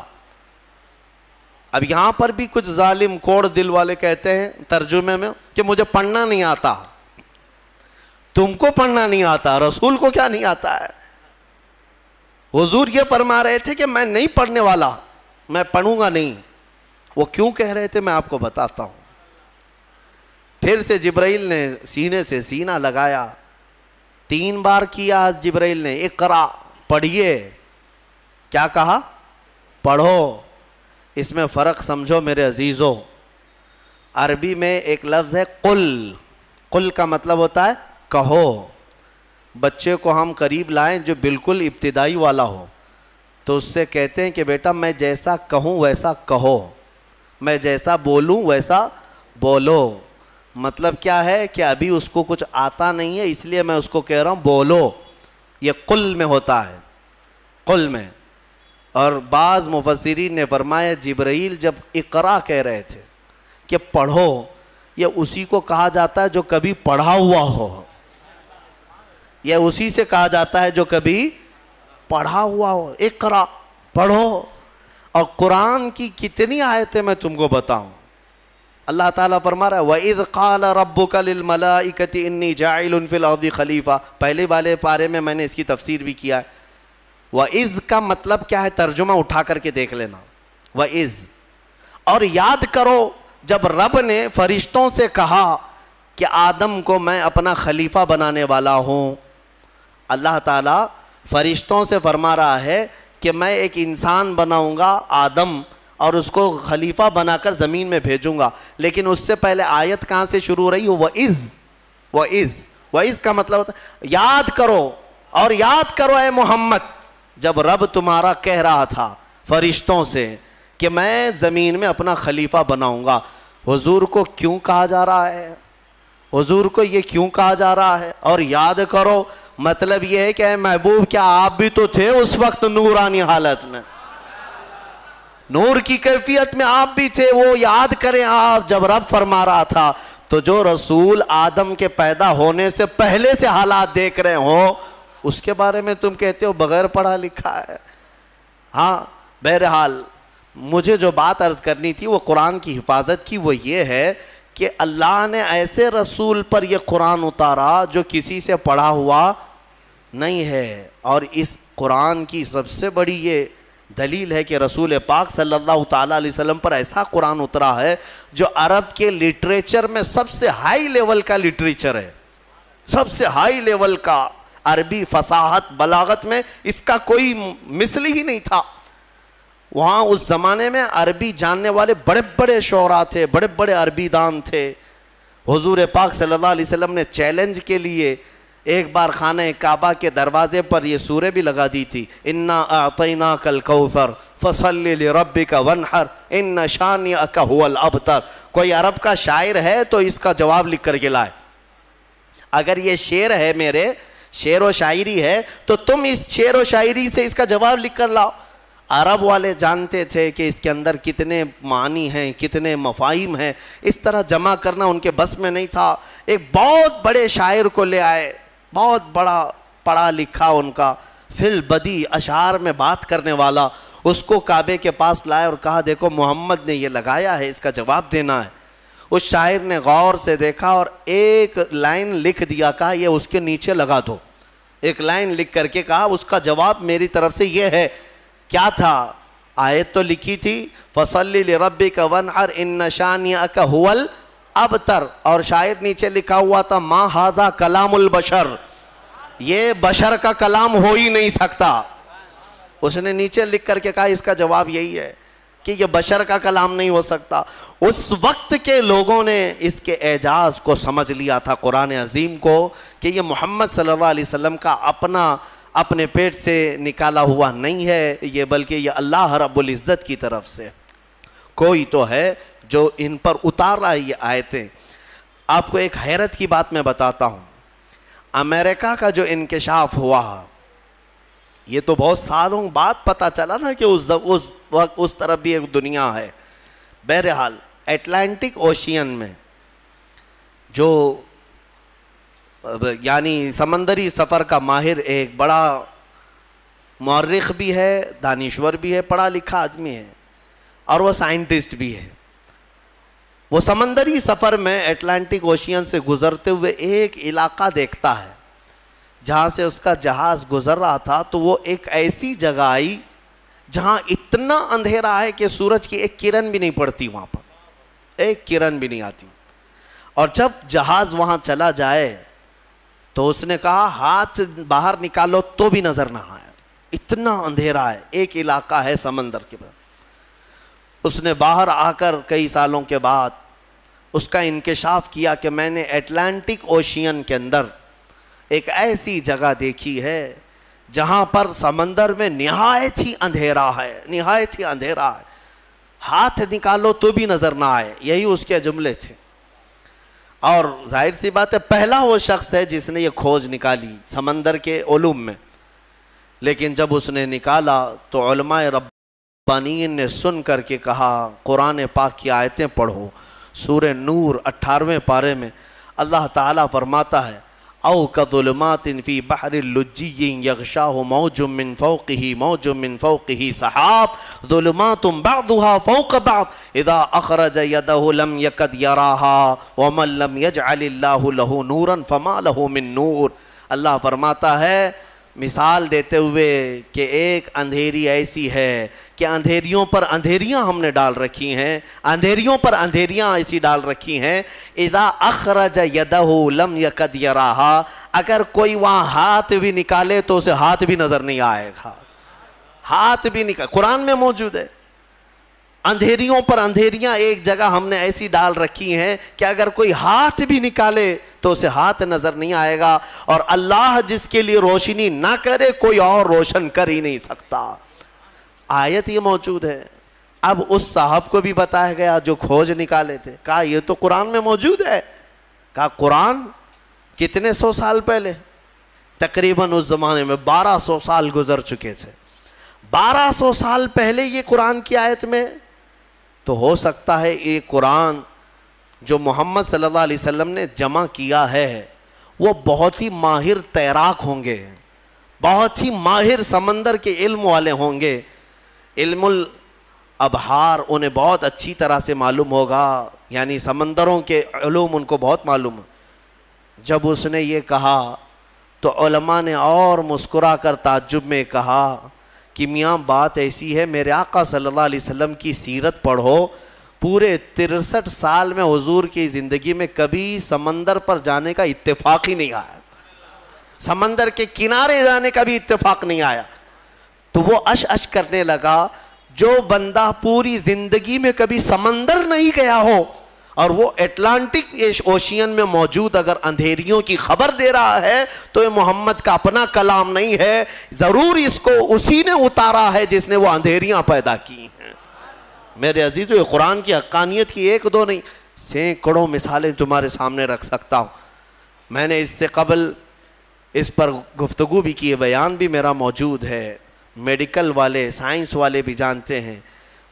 اب یہاں پر بھی کچھ ظالم کوڑ دل والے کہتے ہیں ترجمے میں کہ مجھے پڑھنا نہیں آتا. تم کو پڑھنا نہیں آتا، رسول کو کیا نہیں آتا ہے؟ حضور یہ فرما رہے تھے کہ میں نہیں پڑھنے والا، میں پڑھوں گا نہیں. وہ کیوں کہہ رہے تھے میں آپ کو بتاتا ہوں. پھر سے جبرائیل نے سینے سے سینہ لگایا، 3 بار کیا جبرائیل نے اقرا، پڑھیے. کیا کہا؟ پڑھو. اس میں فرق سمجھو میرے عزیزو. عربی میں ایک لفظ ہے قل. قل کا مطلب ہوتا ہے کہو. بچے کو ہم قریب لائیں جو بالکل ابتدائی والا ہو تو اس سے کہتے ہیں کہ بیٹا میں جیسا کہوں ویسا کہو، میں جیسا بولوں ویسا بولو. مطلب کیا ہے کہ ابھی اس کو کچھ آتا نہیں ہے اس لیے میں اس کو کہہ رہا ہوں بولو. یہ قل میں ہوتا ہے، قل میں. اور بعض مفسرین نے فرمایا جبرائیل جب اقرا کہہ رہے تھے کہ پڑھو، یہ اسی کو کہا جاتا ہے جو کبھی پڑھا ہوا ہو. یہ اسی سے کہا جاتا ہے جو کبھی پڑھا ہوا ہو. اقرا، پڑھو. اور قرآن کی کتنی آیتیں میں تم کو بتاؤں. اللہ تعالیٰ فرما رہا ہے وَإِذْ قَالَ رَبُّكَ لِلْمَلَائِكَةِ إِنِّي جَاعِلٌ فِي الْأَرْضِ خَلِيفَةً. پہلے والے پارے میں میں نے اس کی تفسیر بھی کیا ہے. وَإِذْ کا مطلب کیا ہے؟ ترجمہ اٹھا کر کے دیکھ لینا. وَإِذْ، اور یاد کرو جب رب نے فرشتوں سے کہا کہ آدم کو میں اپنا خلیفہ بنانے والا ہوں. اللہ تعالیٰ فرشتوں سے فرما رہا ہے کہ میں ایک انسان بناؤں گا آدم اور اس کو خلیفہ بنا کر زمین میں بھیجوں گا. لیکن اس سے پہلے آیت کہاں سے شروع ہو رہی ہو؟ وَإِذْ. وَإِذْ، وَإِذْ کا مطلب ہوتا ہے یاد کرو. اور یاد کرو اے محمد جب رب تمہارا کہہ رہا تھا فرشتوں سے کہ میں زمین میں اپنا خلیفہ بناؤں گا. حضور کو کیوں کہا جا رہا ہے؟ حضور کو یہ کیوں کہا جا رہا ہے؟ اور یاد کرو مطلب یہ ہے کہ اے محبوب کیا آپ بھی تو تھے اس وقت نورانی حالت میں، نور کی کیفیت میں آپ بھی تھے. وہ یاد کریں آپ جب رب فرما رہا تھا. تو جو رسول آدم کے پیدا ہونے سے پہلے سے حالات دیکھ رہے ہوں اس کے بارے میں تم کہتے ہو بغیر پڑھا لکھا ہے. ہاں بہرحال مجھے جو بات عرض کرنی تھی وہ قرآن کی حفاظت کی، وہ یہ ہے کہ اللہ نے ایسے رسول پر یہ قرآن اتارا جو کسی سے پڑھا ہوا نہیں ہے. اور اس قرآن کی سب سے بڑی یہ دلیل ہے کہ رسول پاک صلی اللہ تعالیٰ علیہ وسلم پر ایسا قرآن اترا ہے جو عرب کے لٹریچر میں سب سے ہائی لیول کا لٹریچر ہے، سب سے ہائی لیول کا. عربی فصاحت بلاغت میں اس کا کوئی مثل ہی نہیں تھا. وہاں اس زمانے میں عربی جاننے والے بڑے بڑے شعراء تھے، بڑے بڑے عربی دان تھے. حضور پاک صلی اللہ علیہ وسلم نے چیلنج کے لیے ایک بار خانہ کعبہ کے دروازے پر یہ سورہ بھی لگا دی تھی انا اعطیناک الکوثر فصل لربک وانحر ان شانئک هو الابتر. کوئی عرب کا شاعر ہے تو اس کا جواب لکھ کر کے لائے. اگر یہ شعر ہے میرے، شعر و شاعری ہے تو تم اس شعر و شاعری سے اس کا جواب لکھ کر لاؤ. عرب والے جانتے تھے کہ اس کے اندر کتنے معنی ہیں، کتنے مفاہیم ہیں. اس طرح جمع کرنا ان کے بس میں نہیں تھا. ایک بہت بڑے شاعر کو لے آئے، بہت بڑا پڑھا لکھا ان کا فی البدی اشعار میں بات کرنے والا. اس کو کعبے کے پاس لائے اور کہا دیکھو محمد نے یہ لگایا ہے، اس کا جواب دینا ہے. اس شاعر نے غور سے دیکھا اور ایک لائن لکھ دیا، کہا یہ اس کے نیچے لگا دو. ایک لائن لکھ کر کے کہا اس کا جواب میری طرف سے یہ ہے. کیا تھا؟ آیت تو لکھی تھی فَصَلِّ لِرَبِّكَ وَانْحَرْ إِنَّ شَانِئَكَ هُوَ الْأَبْتَرُ، اور شاعر نیچے لکھا ہوا تھا مَا هَذَا كَلَامُ الْبَشَرِ، یہ بشر کا کلام ہو ہی نہیں سکتا. اس نے نیچے لکھ کر کے کہا اس کا جواب یہی ہے کہ یہ بشر کا کلام نہیں ہو سکتا. اس وقت کے لوگوں نے اس کے اعجاز کو سمجھ لیا تھا قرآن عظیم کو کہ یہ محمد صلی اللہ علیہ وسلم کا اپنے پیٹ سے نکالا ہوا نہیں ہے یہ، بلکہ یہ اللہ رب العزت کی طرف سے کوئی تو ہے جو ان پر اتار رہا ہے یہ آیتیں. آپ کو ایک حیرت کی بات میں بتاتا ہوں. امریکہ کا جو انکشاف ہوا یہ تو بہت سالوں بعد پتہ چلا نا کہ اس طرف بھی ایک دنیا ہے. بہرحال اٹلانٹک اوشین میں جو یعنی سمندری سفر کا ماہر ایک بڑا مورخ بھی ہے، دانشور بھی ہے، پڑھا لکھا آدمی ہے، اور وہ سائنٹسٹ بھی ہے. وہ سمندری سفر میں اٹلانٹک اوشین سے گزرتے ہوئے ایک علاقہ دیکھتا ہے جہاں سے اس کا جہاز گزر رہا تھا. تو وہ ایک ایسی جگہ آئی جہاں اتنا اندھیرا ہے کہ سورج کی ایک کرن بھی نہیں پڑتی، وہاں پر ایک کرن بھی نہیں آتی. اور جب جہاز وہاں چلا جائے تو اس نے کہا ہاتھ باہر نکالو تو بھی نظر نہ آئے، اتنا اندھیرا ہے، ایک علاقہ ہے سمندر کے بعد. اس نے باہر آ کر کئی سالوں کے بعد اس کا انکشاف کیا کہ میں نے اٹلانٹک اوشین کے اندر ایک ایسی جگہ دیکھی ہے جہاں پر سمندر میں نہایت ہی اندھیرا ہے، نہایت ہی اندھیرا ہے، ہاتھ نکالو تو بھی نظر نہ آئے. یہی اس کے جملے تھے. اور ظاہر سی بات ہے پہلا وہ شخص ہے جس نے یہ کھوج نکالی سمندر کے علوم میں. لیکن جب اس نے نکالا تو علماء ربانیین نے سن کر کے کہا قرآن پاک کی آیتیں پڑھو. سورہ نور 18ویں پارے میں اللہ تعالیٰ فرماتا ہے او کظلمات فی بحر اللجی یغشاہ موج من فوقہ موج من فوقہ سحاب ظلمات بعضها فوق بعض اذا اخرج یدہ لم یکد یراہا ومن لم یجعل اللہ لہ نورا فما لہ من نور. اللہ فرماتا ہے مثال دیتے ہوئے کہ ایک اندھیری ایسی ہے کہ اندھیریوں پر اندھیریاں ہم نے ڈال رکھی ہیں، اندھیریوں پر اندھیریاں ایسی ڈال رکھی ہیں اذا اخرج یدہ لم یکد یراہا، اگر کوئی وہاں ہاتھ بھی نکالے تو اسے ہاتھ بھی نظر نہیں آئے گا. ہاتھ بھی نکال، قرآن میں موجود ہے. اندھیریوں پر اندھیریاں ایک جگہ ہم نے ایسی ڈال رکھی ہیں کہ اگر کوئی ہاتھ بھی نکالے تو اسے ہاتھ نظر نہیں آئے گا. اور اللہ جس کے لیے روشنی نہ کرے کوئی اور روشن کر ہی نہیں سکتا. آیت یہ موجود ہے. اب اس صاحب کو بھی بتایا گیا جو کھوج نکالے تھے، کہا یہ تو قرآن میں موجود ہے. کہا قرآن کتنے سو سال پہلے؟ تقریباً اس زمانے میں 1200 سال گزر چکے تھے. 1200 سال پہلے یہ قرآن کی آیت میں. تو ہو سکتا ہے یہ قرآن جو محمد صلی اللہ علیہ وسلم نے جمع کیا ہے وہ بہت ہی ماہر تیراک ہوں گے، بہت ہی ماہر سمندر کے علم والے ہوں گے. علم الابحار انہیں بہت اچھی طرح سے معلوم ہوگا، یعنی سمندروں کے علوم ان کو بہت معلوم ہے. جب اس نے یہ کہا تو علماء نے اور مسکرا کر تعجب میں کہا کہ میاں بات ایسی ہے، میرے آقا صلی اللہ علیہ وسلم کی سیرت پڑھو. پورے 63 سال میں حضور کی زندگی میں کبھی سمندر پر جانے کا اتفاق ہی نہیں آیا، سمندر کے کنارے جانے کا بھی اتفاق نہیں آیا. تو وہ اش کرنے لگا، جو بندہ پوری زندگی میں کبھی سمندر نہیں گیا ہو اور وہ اٹلانٹک اوشین میں موجود اگر اندھیریوں کی خبر دے رہا ہے تو یہ محمد کا اپنا کلام نہیں ہے، ضرور اس کو اسی نے اتارا ہے جس نے وہ اندھیریاں پیدا کی ہیں. میرے عزیزو، یہ قرآن کی حقانیت کی ایک دو نہیں سینکڑوں مثالیں تمہارے سامنے رکھ سکتا ہوں. میں نے اس سے قبل اس پر گفتگو بھی کی ہے، بیان بھی میرا موجود ہے. میڈیکل والے، سائنس والے بھی جانتے ہیں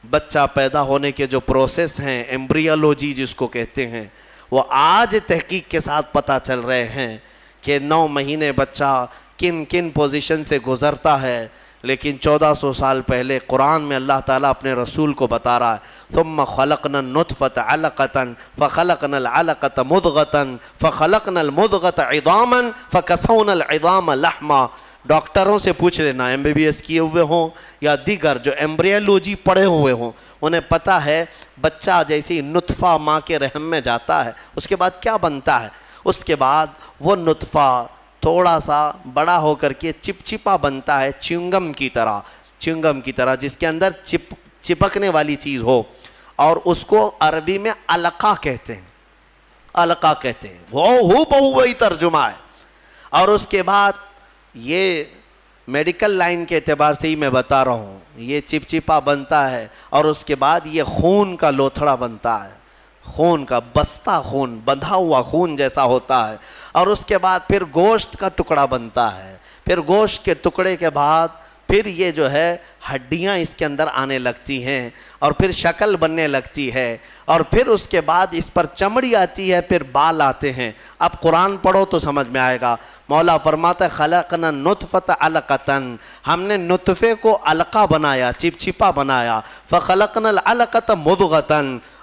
بچہ پیدا ہونے کے جو پروسیس ہیں، ایمبریولوجی جس کو کہتے ہیں، وہ آج تحقیق کے ساتھ پتہ چل رہے ہیں کہ 9 مہینے بچہ کن کن پوزیشن سے گزرتا ہے. لیکن 1400 سال پہلے قرآن میں اللہ تعالیٰ اپنے رسول کو بتا رہا ہے ثم خلقنا النطفة علقة فخلقنا العلقة مضغة فخلقنا المضغة عظاما فكسونا العظام لحما. ڈاکٹروں سے پوچھ لینا، MBBS کیے ہوئے ہوں یا دیگر جو ایمبریولوجی پڑھے ہوئے ہوں، انہیں پتہ ہے بچہ جیسے ہی نطفہ ماں کے رحم میں جاتا ہے اس کے بعد کیا بنتا ہے. اس کے بعد وہ نطفہ تھوڑا سا بڑا ہو کر کے چپچپا بنتا ہے، چنگم کی طرح جس کے اندر چپکنے والی چیز ہو، اور اس کو عربی میں علقہ کہتے ہیں. علقہ کہتے ہیں، وہ بہو وہی ترجمہ ہے. اور اس کے بعد یہ میڈیکل لائن کے اعتبار سے ہی میں بتا رہا ہوں، یہ چپچپا بنتا ہے اور اس کے بعد یہ خون کا لوتھڑا بنتا ہے، خون کا بستہ، خون بندھا ہوا خون جیسا ہوتا ہے. اور اس کے بعد پھر گوشت کا ٹکڑا بنتا ہے، پھر گوشت کے ٹکڑے کے بعد پھر یہ جو ہے ہڈیاں اس کے اندر آنے لگتی ہیں اور پھر شکل بننے لگتی ہے اور پھر اس کے بعد اس پر چمڑی آتی ہے، پھر بال آتے ہیں۔ اب قرآن پڑھو تو سمجھ میں آئے گا۔ مولا فرماتا ہے خلقنا النطفۃ علقۃ، ہم نے نطفے کو علقہ بنایا، چپچپا بنایا، فخلقنا العلقۃ مضغۃ،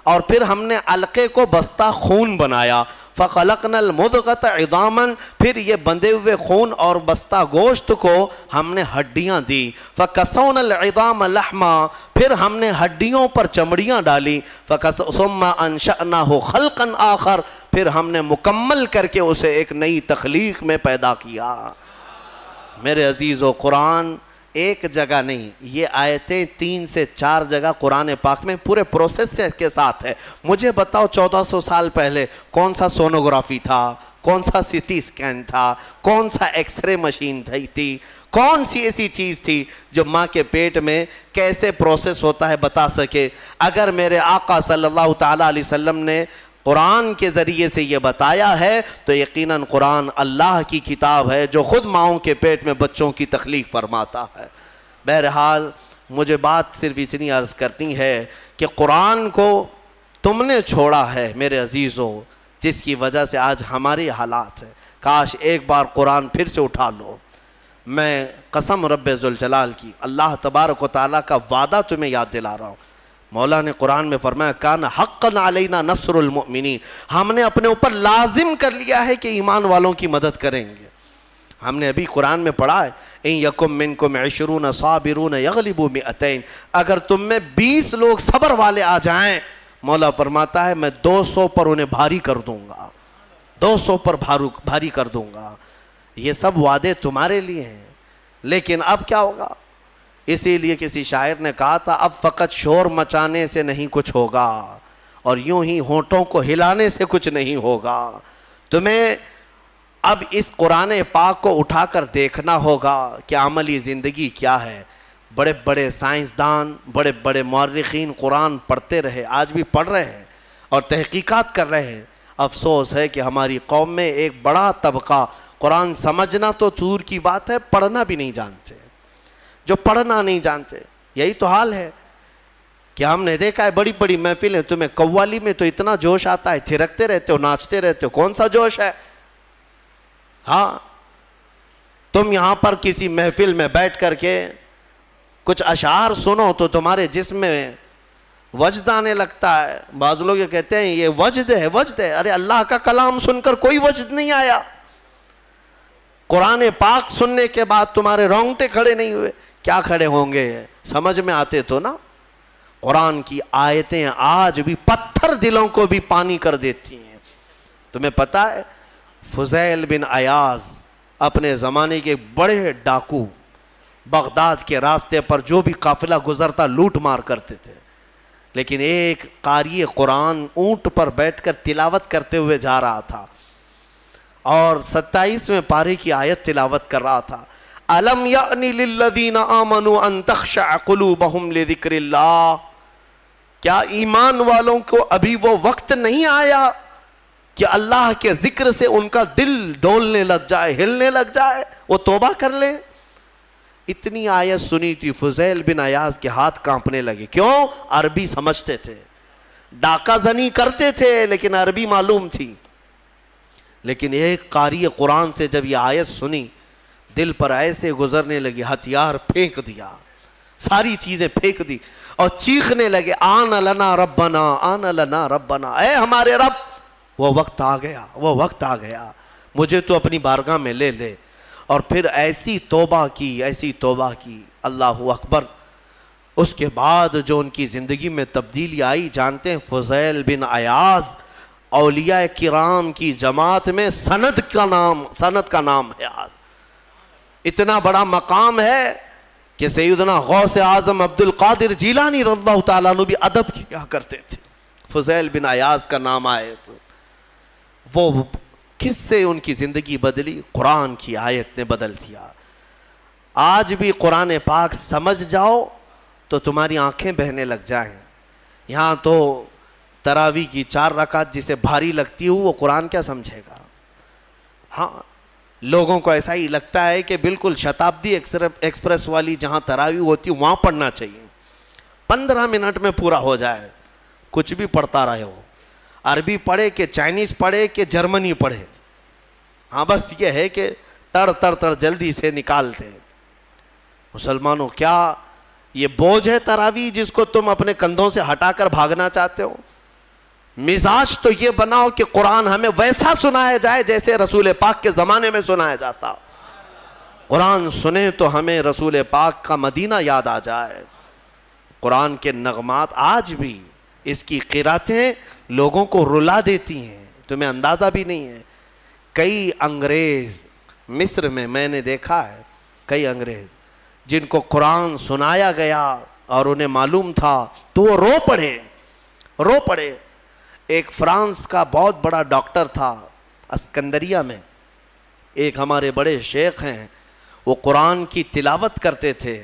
اور پھر ہم نے علقے کو بستہ خون بنایا، فخلقنا المضغۃ عظاما، پھر یہ بندھے ہوئے خون اور بستہ گوشت کو ہم نے ہڈیاں دی، فکسونا العظام لحما، پھر ہم نے ہڈیوں پر چمڑیاں ڈالی، ثم انشأناہ خلقا آخر، پھر ہم نے مکمل کر کے اسے ایک نئی تخلیق میں پیدا کیا۔ میرے عزیزو، قرآن ایک جگہ نہیں، یہ آیتیں 3 سے 4 جگہ قرآن پاک میں پورے پروسیس کے ساتھ ہے۔ مجھے بتاؤ 1400 سال پہلے کون سا سونوگرافی تھا، کون سا سٹی سکین تھا، کون سا ایکس رے مشین تھی، کون سی ایسی چیز تھی جو ماں کے پیٹ میں کیسے پروسیس ہوتا ہے بتا سکے؟ اگر میرے آقا صلی اللہ تعالیٰ علیہ وسلم نے قرآن کے ذریعے سے یہ بتایا ہے تو یقیناً قرآن اللہ کی کتاب ہے جو خود ماؤں کے پیٹ میں بچوں کی تخلیق فرماتا ہے۔ بہرحال مجھے بات صرف اتنی عرض کرنی ہے کہ قرآن کو تم نے چھوڑا ہے میرے عزیزوں، جس کی وجہ سے آج ہمارے حالات ہیں۔ کاش ایک بار قرآن پھر سے اٹھا لو۔ میں قسم رب ذوالجلال کی، اللہ تبارک و تعالیٰ کا وعدہ تمہیں یاد دلا رہا ہوں۔ مولا نے قرآن میں فرمایا کان حقا علینا نصر المؤمنین، ہم نے اپنے اوپر لازم کر لیا ہے کہ ایمان والوں کی مدد کریں گے۔ ہم نے ابھی قرآن میں پڑھا ہے ان یکم منکم 20 صابرون یغلبوا 200، اگر تم میں 20 لوگ صبر والے آ جائیں، مولا فرماتا ہے میں 200 پر انہیں بھاری کر دوں گا، 200 پر بھاری کر دوں گا۔ یہ سب وعدے تمہارے لیے ہیں، لیکن اب کیا ہوگا؟ اسی لیے کسی شاعر نے کہا تھا اب فقط شور مچانے سے نہیں کچھ ہوگا اور یوں ہی ہونٹوں کو ہلانے سے کچھ نہیں ہوگا۔ تمہیں اب اس قرآن پاک کو اٹھا کر دیکھنا ہوگا کہ عملی زندگی کیا ہے۔ بڑے بڑے سائنسدان، بڑے بڑے مورخین قرآن پڑھتے رہے، آج بھی پڑھ رہے ہیں اور تحقیقات کر رہے ہیں۔ افسوس ہے کہ ہماری قوم میں ایک بڑا طبقہ قرآن سمجھنا تو دور کی بات ہے، پڑھنا بھی نہیں جانتے۔ جو پڑھنا نہیں جانتے، یہی تو حال ہے کہ ہم نے دیکھا ہے بڑی بڑی محفلیں، تمہیں قوالی میں تو اتنا جوش آتا ہے، تھرکتے رہتے ہو، ناچتے رہتے ہو، کون سا جوش ہے؟ ہاں، تم یہاں پر کسی محفل میں بیٹھ کر کے کچھ اشعار سنو تو تمہارے جسم میں وجد آنے لگتا ہے۔ بعض لوگ یہ کہتے ہیں یہ وجد ہے، وجد ہے۔ ارے اللہ کا کلام سن کر کوئی وجد نہیں آیا، قرآن پاک سننے کے بعد تمہارے رونگٹے کھڑے نہیں ہوئے، کیا کھڑے ہوں گے؟ سمجھ میں آتے تو نا۔ قرآن کی آیتیں آج بھی پتھر دلوں کو بھی پانی کر دیتی ہیں۔ تمہیں پتہ ہے فضیل بن عیاض اپنے زمانے کے بڑے ڈاکو، بغداد کے راستے پر جو بھی قافلہ گزرتا لوٹ مار کرتے تھے، لیکن ایک قاری قرآن اونٹ پر بیٹھ کر تلاوت کرتے ہوئے جا رہا تھا اور 27ویں پارے کی آیت تلاوت کر رہا تھا، أَلَمْ يَأْنِ لِلَّذِينَ آمَنُوا أَن تَخْشَعَ قُلُوبَهُمْ لِذِكْرِ اللَّهِ، کیا ایمان والوں کو ابھی وہ وقت نہیں آیا کہ اللہ کے ذکر سے ان کا دل ڈولنے لگ جائے، ہلنے لگ جائے، وہ توبہ کر لیں؟ اتنی آیت سنی تھی، فضیل بن عیاض کے ہاتھ کانپنے لگے۔ کیوں؟ عربی سمجھتے تھے، ڈاکہ زنی کرتے تھے لیکن عربی معلوم تھی۔ لیکن ایک قاری قرآن سے جب یہ آیت سنی، دل پر ایسے گزرنے لگی، ہتھیار پھینک دیا، ساری چیزیں پھینک دی اور چیخنے لگے آن لنا ربنا، آن لنا ربنا، اے ہمارے رب، وہ وقت آ گیا، وہ وقت آ گیا، مجھے تو اپنی بارگاہ میں لے لے۔ اور پھر ایسی توبہ کی، ایسی توبہ کی، اللہ اکبر۔ اس کے بعد جو ان کی زندگی میں تبدیلی آئی جانتے ہیں؟ فضیل بن عیاض اولیاء کرام کی جماعت میں سند کا نام ہے۔ آج اتنا بڑا مقام ہے کہ سیدنا غوث اعظم عبد القادر جیلانی رضی اللہ تعالیٰ عنہ بھی ادب کیا کرتے تھے۔ فضیل بن عیاض کا نام آئے تو وہ کس سے ان کی زندگی بدلی؟ قرآن کی آیت نے بدل دیا۔ آج بھی قرآن پاک سمجھ جاؤ تو تمہاری آنکھیں بہنے لگ جائیں۔ یہاں تو تراویح کی 4 رکعت جسے بھاری لگتی ہو وہ قرآن کیا سمجھے گا؟ ہاں، لوگوں کو ایسا ہی لگتا ہے کہ بالکل شتابدی ایکسپریس والی جہاں تراویح ہوتی وہاں پڑھنا چاہیے، 15 منٹ میں پورا ہو جائے، کچھ بھی پڑھتا رہے ہو، عربی پڑھے کہ چائنیز پڑھے کہ جرمنی پڑھے، ہاں بس یہ ہے کہ تڑ جلدی سے نکالتے۔ مسلمانوں، کیا یہ بوجھ ہے تراویح جس کو تم اپنے کندھوں سے ہٹا کر بھاگنا چاہتے ہو؟ مزاج تو یہ بناؤ کہ قرآن ہمیں ویسا سنایا جائے جیسے رسول پاک کے زمانے میں سنایا جاتا۔ قرآن سنیں تو ہمیں رسول پاک کا مدینہ یاد آ جائے۔ قرآن کے نغمات آج بھی، اس کی قراتیں لوگوں کو رلا دیتی ہیں، تمہیں اندازہ بھی نہیں ہے۔ کئی انگریز مصر میں نے دیکھا ہے، کئی انگریز جن کو قرآن سنایا گیا اور انہیں معلوم تھا تو وہ رو پڑے۔ ایک فرانس کا بہت بڑا ڈاکٹر تھا اسکندریہ میں، ایک ہمارے بڑے شیخ ہیں، وہ قرآن کی تلاوت کرتے تھے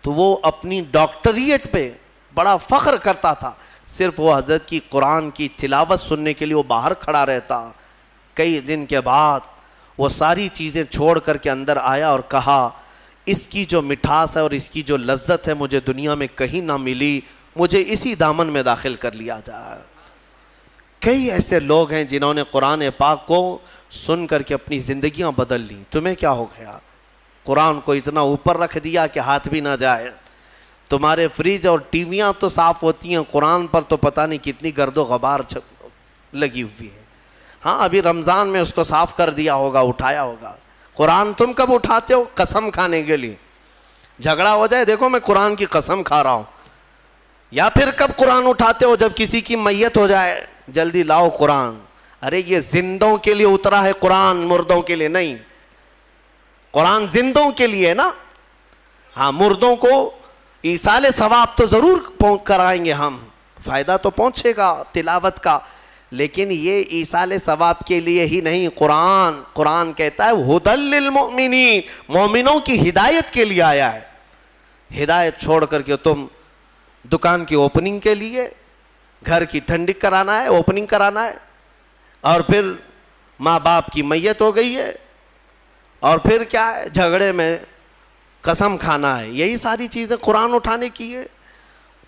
تو وہ اپنی ڈاکٹریٹ پہ بڑا فخر کرتا تھا، صرف وہ حضرت کی قرآن کی تلاوت سننے کے لیے وہ باہر کھڑا رہتا۔ کئی دن کے بعد وہ ساری چیزیں چھوڑ کر کے اندر آیا اور کہا، اس کی جو مٹھاس ہے اور اس کی جو لذت ہے مجھے دنیا میں کہیں نہ ملی، مجھے اسی دامن میں داخل کر لیا جائے۔ کئی ایسے لوگ ہیں جنہوں نے قرآن پاک کو سن کر کے اپنی زندگیاں بدل لیں۔ تمہیں کیا ہو گیا؟ قرآن کو اتنا اوپر رکھ دیا کہ ہاتھ بھی نہ جائے۔ تمہارے فریج اور ٹی ویاں تو صاف ہوتی ہیں، قرآن پر تو پتہ نہیں کتنی گرد و غبار لگی ہوئی ہے۔ ہاں ابھی رمضان میں اس کو صاف کر دیا ہوگا، اٹھایا ہوگا۔ قرآن تم کب اٹھاتے ہو؟ قسم کھانے کے لیے، جھگڑا ہو جائے دیکھو میں قرآن کی قسم کھا رہا ہوں، یا پھر کب قرآن اٹھاتے ہو؟ جب کسی کی میت ہو جائے، جلدی لاؤ قرآن۔ ارے یہ زندوں کے لیے اترا ہے قرآن، مردوں کے لیے نہیں۔ قرآن زندوں کے لیے ہے نا، ہاں مردوں کو ایصال ثواب تو ضرور کرائیں گے ہم، فائدہ تو پہنچے گا تلاوت کا، لیکن یہ ایصال ثواب کے لیے ہی نہیں۔ قرآن کہتا ہے ھدی للمؤمنین، مومنوں کی ہدایت کے لیے آیا ہے۔ ہدایت چھوڑ کر کے تم دکان کی اوپننگ کے لیے، گھر کی ٹھنڈک کرانا ہے، اوپننگ کرانا ہے، اور پھر ماں باپ کی میت ہو گئی ہے، اور پھر کیا ہے؟ جھگڑے میں قسم کھانا ہے۔ یہی ساری چیزیں قرآن اٹھانے کی ہے۔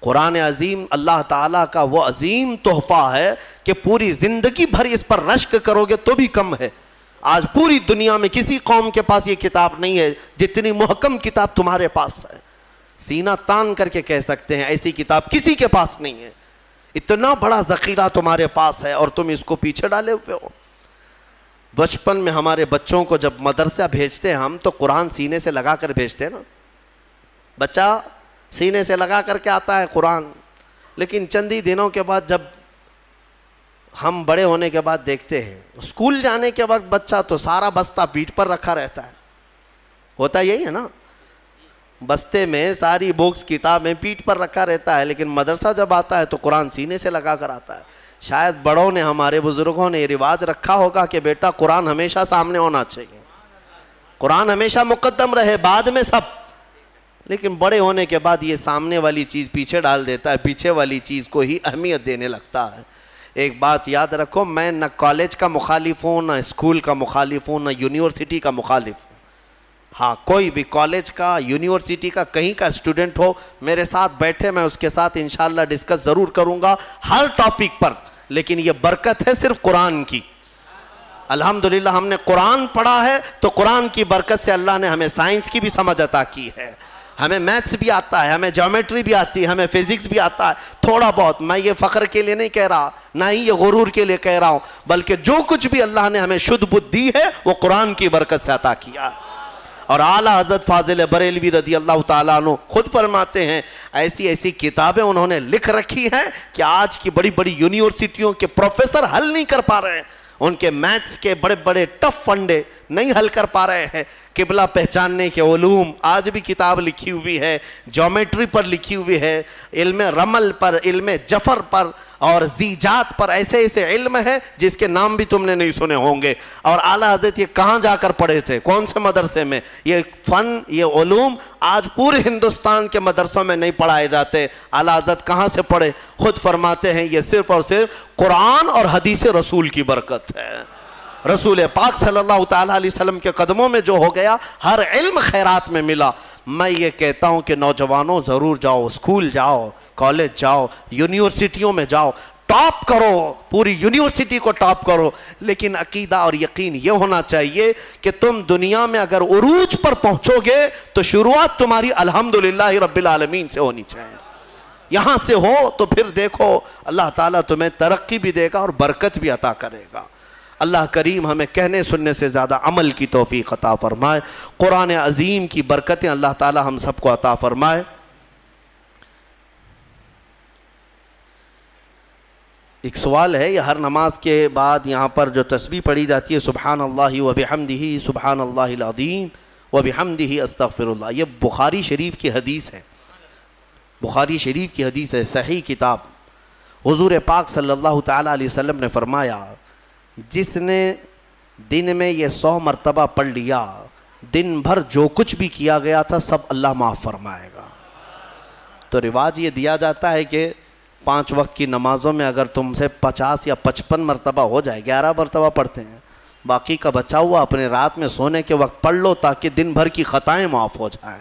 قرآن عظیم اللہ تعالیٰ کا وہ عظیم تحفہ ہے کہ پوری زندگی بھر اس پر رشک کرو گے تو بھی کم ہے۔ آج پوری دنیا میں کسی قوم کے پاس یہ کتاب نہیں ہے جتنی محکم کتاب تمہارے پاس ہے۔ سینہ تان کر کے کہہ سکتے ہیں ایسی کتاب کسی کے پاس نہیں ہے۔ اتنا بڑا ذخیرہ تمہارے پاس ہے اور تم اس کو پیچھے ڈالے ہوئے ہو۔ بچپن میں ہمارے بچوں کو جب مدرسہ بھیجتے ہیں ہم تو قرآن سینے سے لگا کر بھیجتے ہیں نا، بچہ سینے سے لگا کر کے آتا ہے قرآن۔ لیکن چندی دنوں کے بعد جب ہم بڑے ہونے کے بعد دیکھتے ہیں اسکول جانے کے وقت بچہ تو سارا بستہ پیٹھ پر رکھا رہتا ہے، ہوتا یہی ہے نا، بستے میں ساری بکس کتابیں پیٹھ پر رکھا رہتا ہے، لیکن مدرسہ جب آتا ہے تو قرآن سینے سے لگا کر آتا ہے۔ شاید بڑوں نے، ہمارے بزرگوں نے یہ رواج رکھا ہوگا کہ بیٹا قرآن ہمیشہ سامنے ہونا چاہیے، قرآن ہمیشہ مقدم رہے، بعد میں سب۔ لیکن بڑے ہونے کے بعد یہ سامنے والی چیز پیچھے ڈال دیتا ہے، پیچھے والی چیز کو ہی اہمیت دینے لگتا ہے۔ ایک بات یاد رکھو، میں نہ کالج کا مخالف ہوں، نہ اسکول کا مخالف ہوں، نہ یونیورسٹی کا مخالف ہوں۔ ہاں کوئی بھی کالج کا، یونیورسٹی کا، کہیں کا اسٹوڈنٹ ہو میرے ساتھ بیٹھے، میں اس کے ساتھ انشاءاللہ ڈسکس ضرور کروں گا ہر ٹاپک پر، لیکن یہ برکت ہے صرف قرآن کی۔ الحمدللہ ہم نے قرآن پڑھا ہے تو قرآن کی برکت سے اللہ نے ہمیں سائنس کی بھی سمجھ عطا کی ہے، ہمیں میتھس بھی آتا ہے، ہمیں جیومیٹری بھی آتی ہے، ہمیں فزکس بھی آتا ہے تھوڑا بہت۔ میں یہ فخر کے لیے نہیں کہہ رہا، نہ ہی یہ غرور کے لیے کہہ رہا ہوں، بلکہ جو کچھ بھی اللہ نے ہمیں شدھ بدھ دی ہے وہ قرآن کی برکت سے عطا کیا۔ اور اعلیٰ حضرت فاضل بریلوی رضی اللہ تعالیٰ عنہ خود فرماتے ہیں ایسی ایسی کتابیں انہوں نے لکھ رکھی ہیں کہ آج کی بڑی بڑی یونیورسٹیوں کے پروفیسر حل نہیں کر پا رہے ہیں، ان کے میتھس کے بڑے بڑے ٹف فنڈے نہیں حل کر پا رہے ہیں۔ قبلہ پہچاننے کے علوم آج بھی کتاب لکھی ہوئی ہے، جیومیٹری پر لکھی ہوئی ہے، علم رمل پر، علم جفر پر اور زیجات پر، ایسے ایسے علم ہے جس کے نام بھی تم نے نہیں سنے ہوں گے۔ اور اعلیٰ حضرت یہ کہاں جا کر پڑھے تھے، کون سے مدرسے میں؟ یہ فن، یہ علوم آج پورے ہندوستان کے مدرسوں میں نہیں پڑھائے جاتے۔ اعلیٰ حضرت کہاں سے پڑھے؟ خود فرماتے ہیں یہ صرف اور صرف قرآن اور حدیث رسول کی برکت ہے۔ رسول پاک صلی اللہ تعالیٰ علیہ وسلم کے قدموں میں جو ہو گیا، ہر علم خیرات میں ملا۔ میں یہ کہتا ہوں کہ نوجوانوں ضرور جاؤ، اسکول جاؤ، کالج جاؤ، یونیورسٹیوں میں جاؤ، ٹاپ کرو، پوری یونیورسٹی کو ٹاپ کرو، لیکن عقیدہ اور یقین یہ ہونا چاہیے کہ تم دنیا میں اگر عروج پر پہنچو گے تو شروعات تمہاری الحمدللہ رب العالمین سے ہونی چاہیے۔ یہاں سے ہو تو پھر دیکھو اللہ تعالیٰ تمہیں ترقی بھی دے گا اور برکت بھی عطا کرے گا۔ اللہ کریم ہمیں کہنے سننے سے زیادہ عمل کی توفیق عطا فرمائے۔ قرآن عظیم کی برکتیں اللہ تعالیٰ ہم سب کو عطا فرمائے۔ ایک سوال ہے، یہ ہر نماز کے بعد یہاں پر جو تسبیح پڑھی جاتی ہے سبحان اللہ وبحمدہ سبحان اللہ العظیم وبحمدہ استغفر اللہ، یہ بخاری شریف کی حدیث ہے، بخاری شریف کی حدیث ہے، صحیح کتاب۔ حضور پاک صلی اللہ تعالیٰ علیہ وسلم نے فرمایا جس نے دن میں یہ 100 مرتبہ پڑھ لیا، دن بھر جو کچھ بھی کیا گیا تھا سب اللہ معاف فرمائے گا۔ تو رواج یہ دیا جاتا ہے کہ 5 وقت کی نمازوں میں اگر تم سے 50 یا 55 مرتبہ ہو جائے، 11 مرتبہ پڑھتے ہیں، باقی کا بچا ہوا اپنے رات میں سونے کے وقت پڑھ لو تاکہ دن بھر کی خطائیں معاف ہو جائیں۔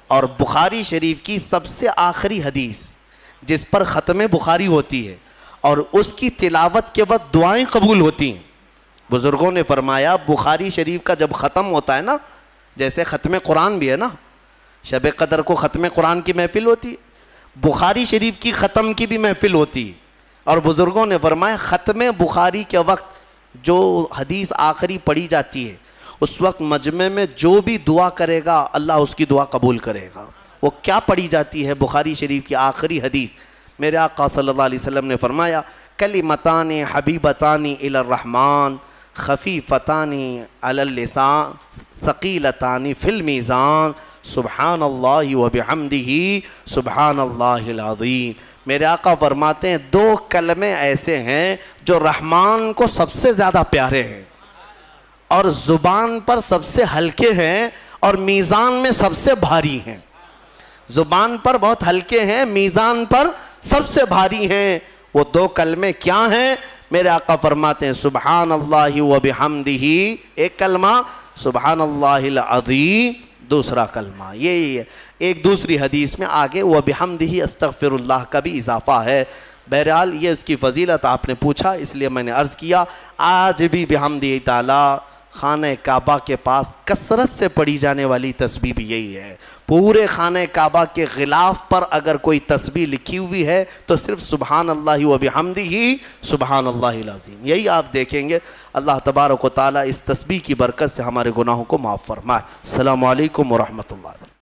اور بخاری شریف کی سب سے آخری حدیث جس پر ختم بخاری ہوتی ہے اور اس کی تلاوت کے وقت دعائیں قبول ہوتی ہیں، بزرگوں نے فرمایا بخاری شریف کا جب ختم ہوتا ہے نا، جیسے ختم قرآن بھی ہے نا، شب قدر کو ختم قرآن کی محفل ہوتی ہے، بخاری شریف کی ختم کی بھی محفل ہوتی ہے، اور بزرگوں نے فرمایا ختم بخاری کے وقت جو حدیث آخری پڑھی جاتی ہے اس وقت مجمع میں جو بھی دعا کرے گا اللہ اس کی دعا قبول کرے گا۔ وہ کیا پڑھی جاتی ہے؟ بخاری شریف کی آخری حدیث، میرے آقا صلی اللہ علیہ وسلم نے فرمایا کلمتان حبیبتان الی الرحمن خفیفتان علی اللسان ثقیلتان فی المیزان سبحان اللہ وبحمدہ سبحان اللہ العظیم۔ میرے آقا فرماتے ہیں 2 کلمے ایسے ہیں جو رحمان کو سب سے زیادہ پیارے ہیں اور زبان پر سب سے ہلکے ہیں اور میزان میں سب سے بھاری ہیں۔ زبان پر بہت ہلکے ہیں، میزان پر سب سے بھاری ہیں۔ وہ 2 کلمے کیا ہیں؟ میرے آقا فرماتے ہیں سبحان اللہ وبحمدہ ایک کلمہ، سبحان اللہ العظیم دوسرا کلمہ۔ یہی ہے۔ ایک دوسری حدیث میں آگے وبحمدہ استغفر اللہ کا بھی اضافہ ہے۔ بہرحال یہ اس کی فضیلت آپ نے پوچھا اس لیے میں نے عرض کیا۔ آج بھی بحمدہ تعالی خانہ کعبہ کے پاس کثرت سے پڑھی جانے والی تسبیح بھی یہی ہے۔ پورے خانہ کعبہ کے غلاف پر اگر کوئی تسبیح لکھی ہوئی ہے تو صرف سبحان اللہ وبحمدہ سبحان اللہ العظیم، یہی آپ دیکھیں گے۔ اللہ تبارک و تعالیٰ اس تسبیح کی برکت سے ہمارے گناہوں کو معاف فرمائے۔ السلام علیکم ورحمۃ اللہ۔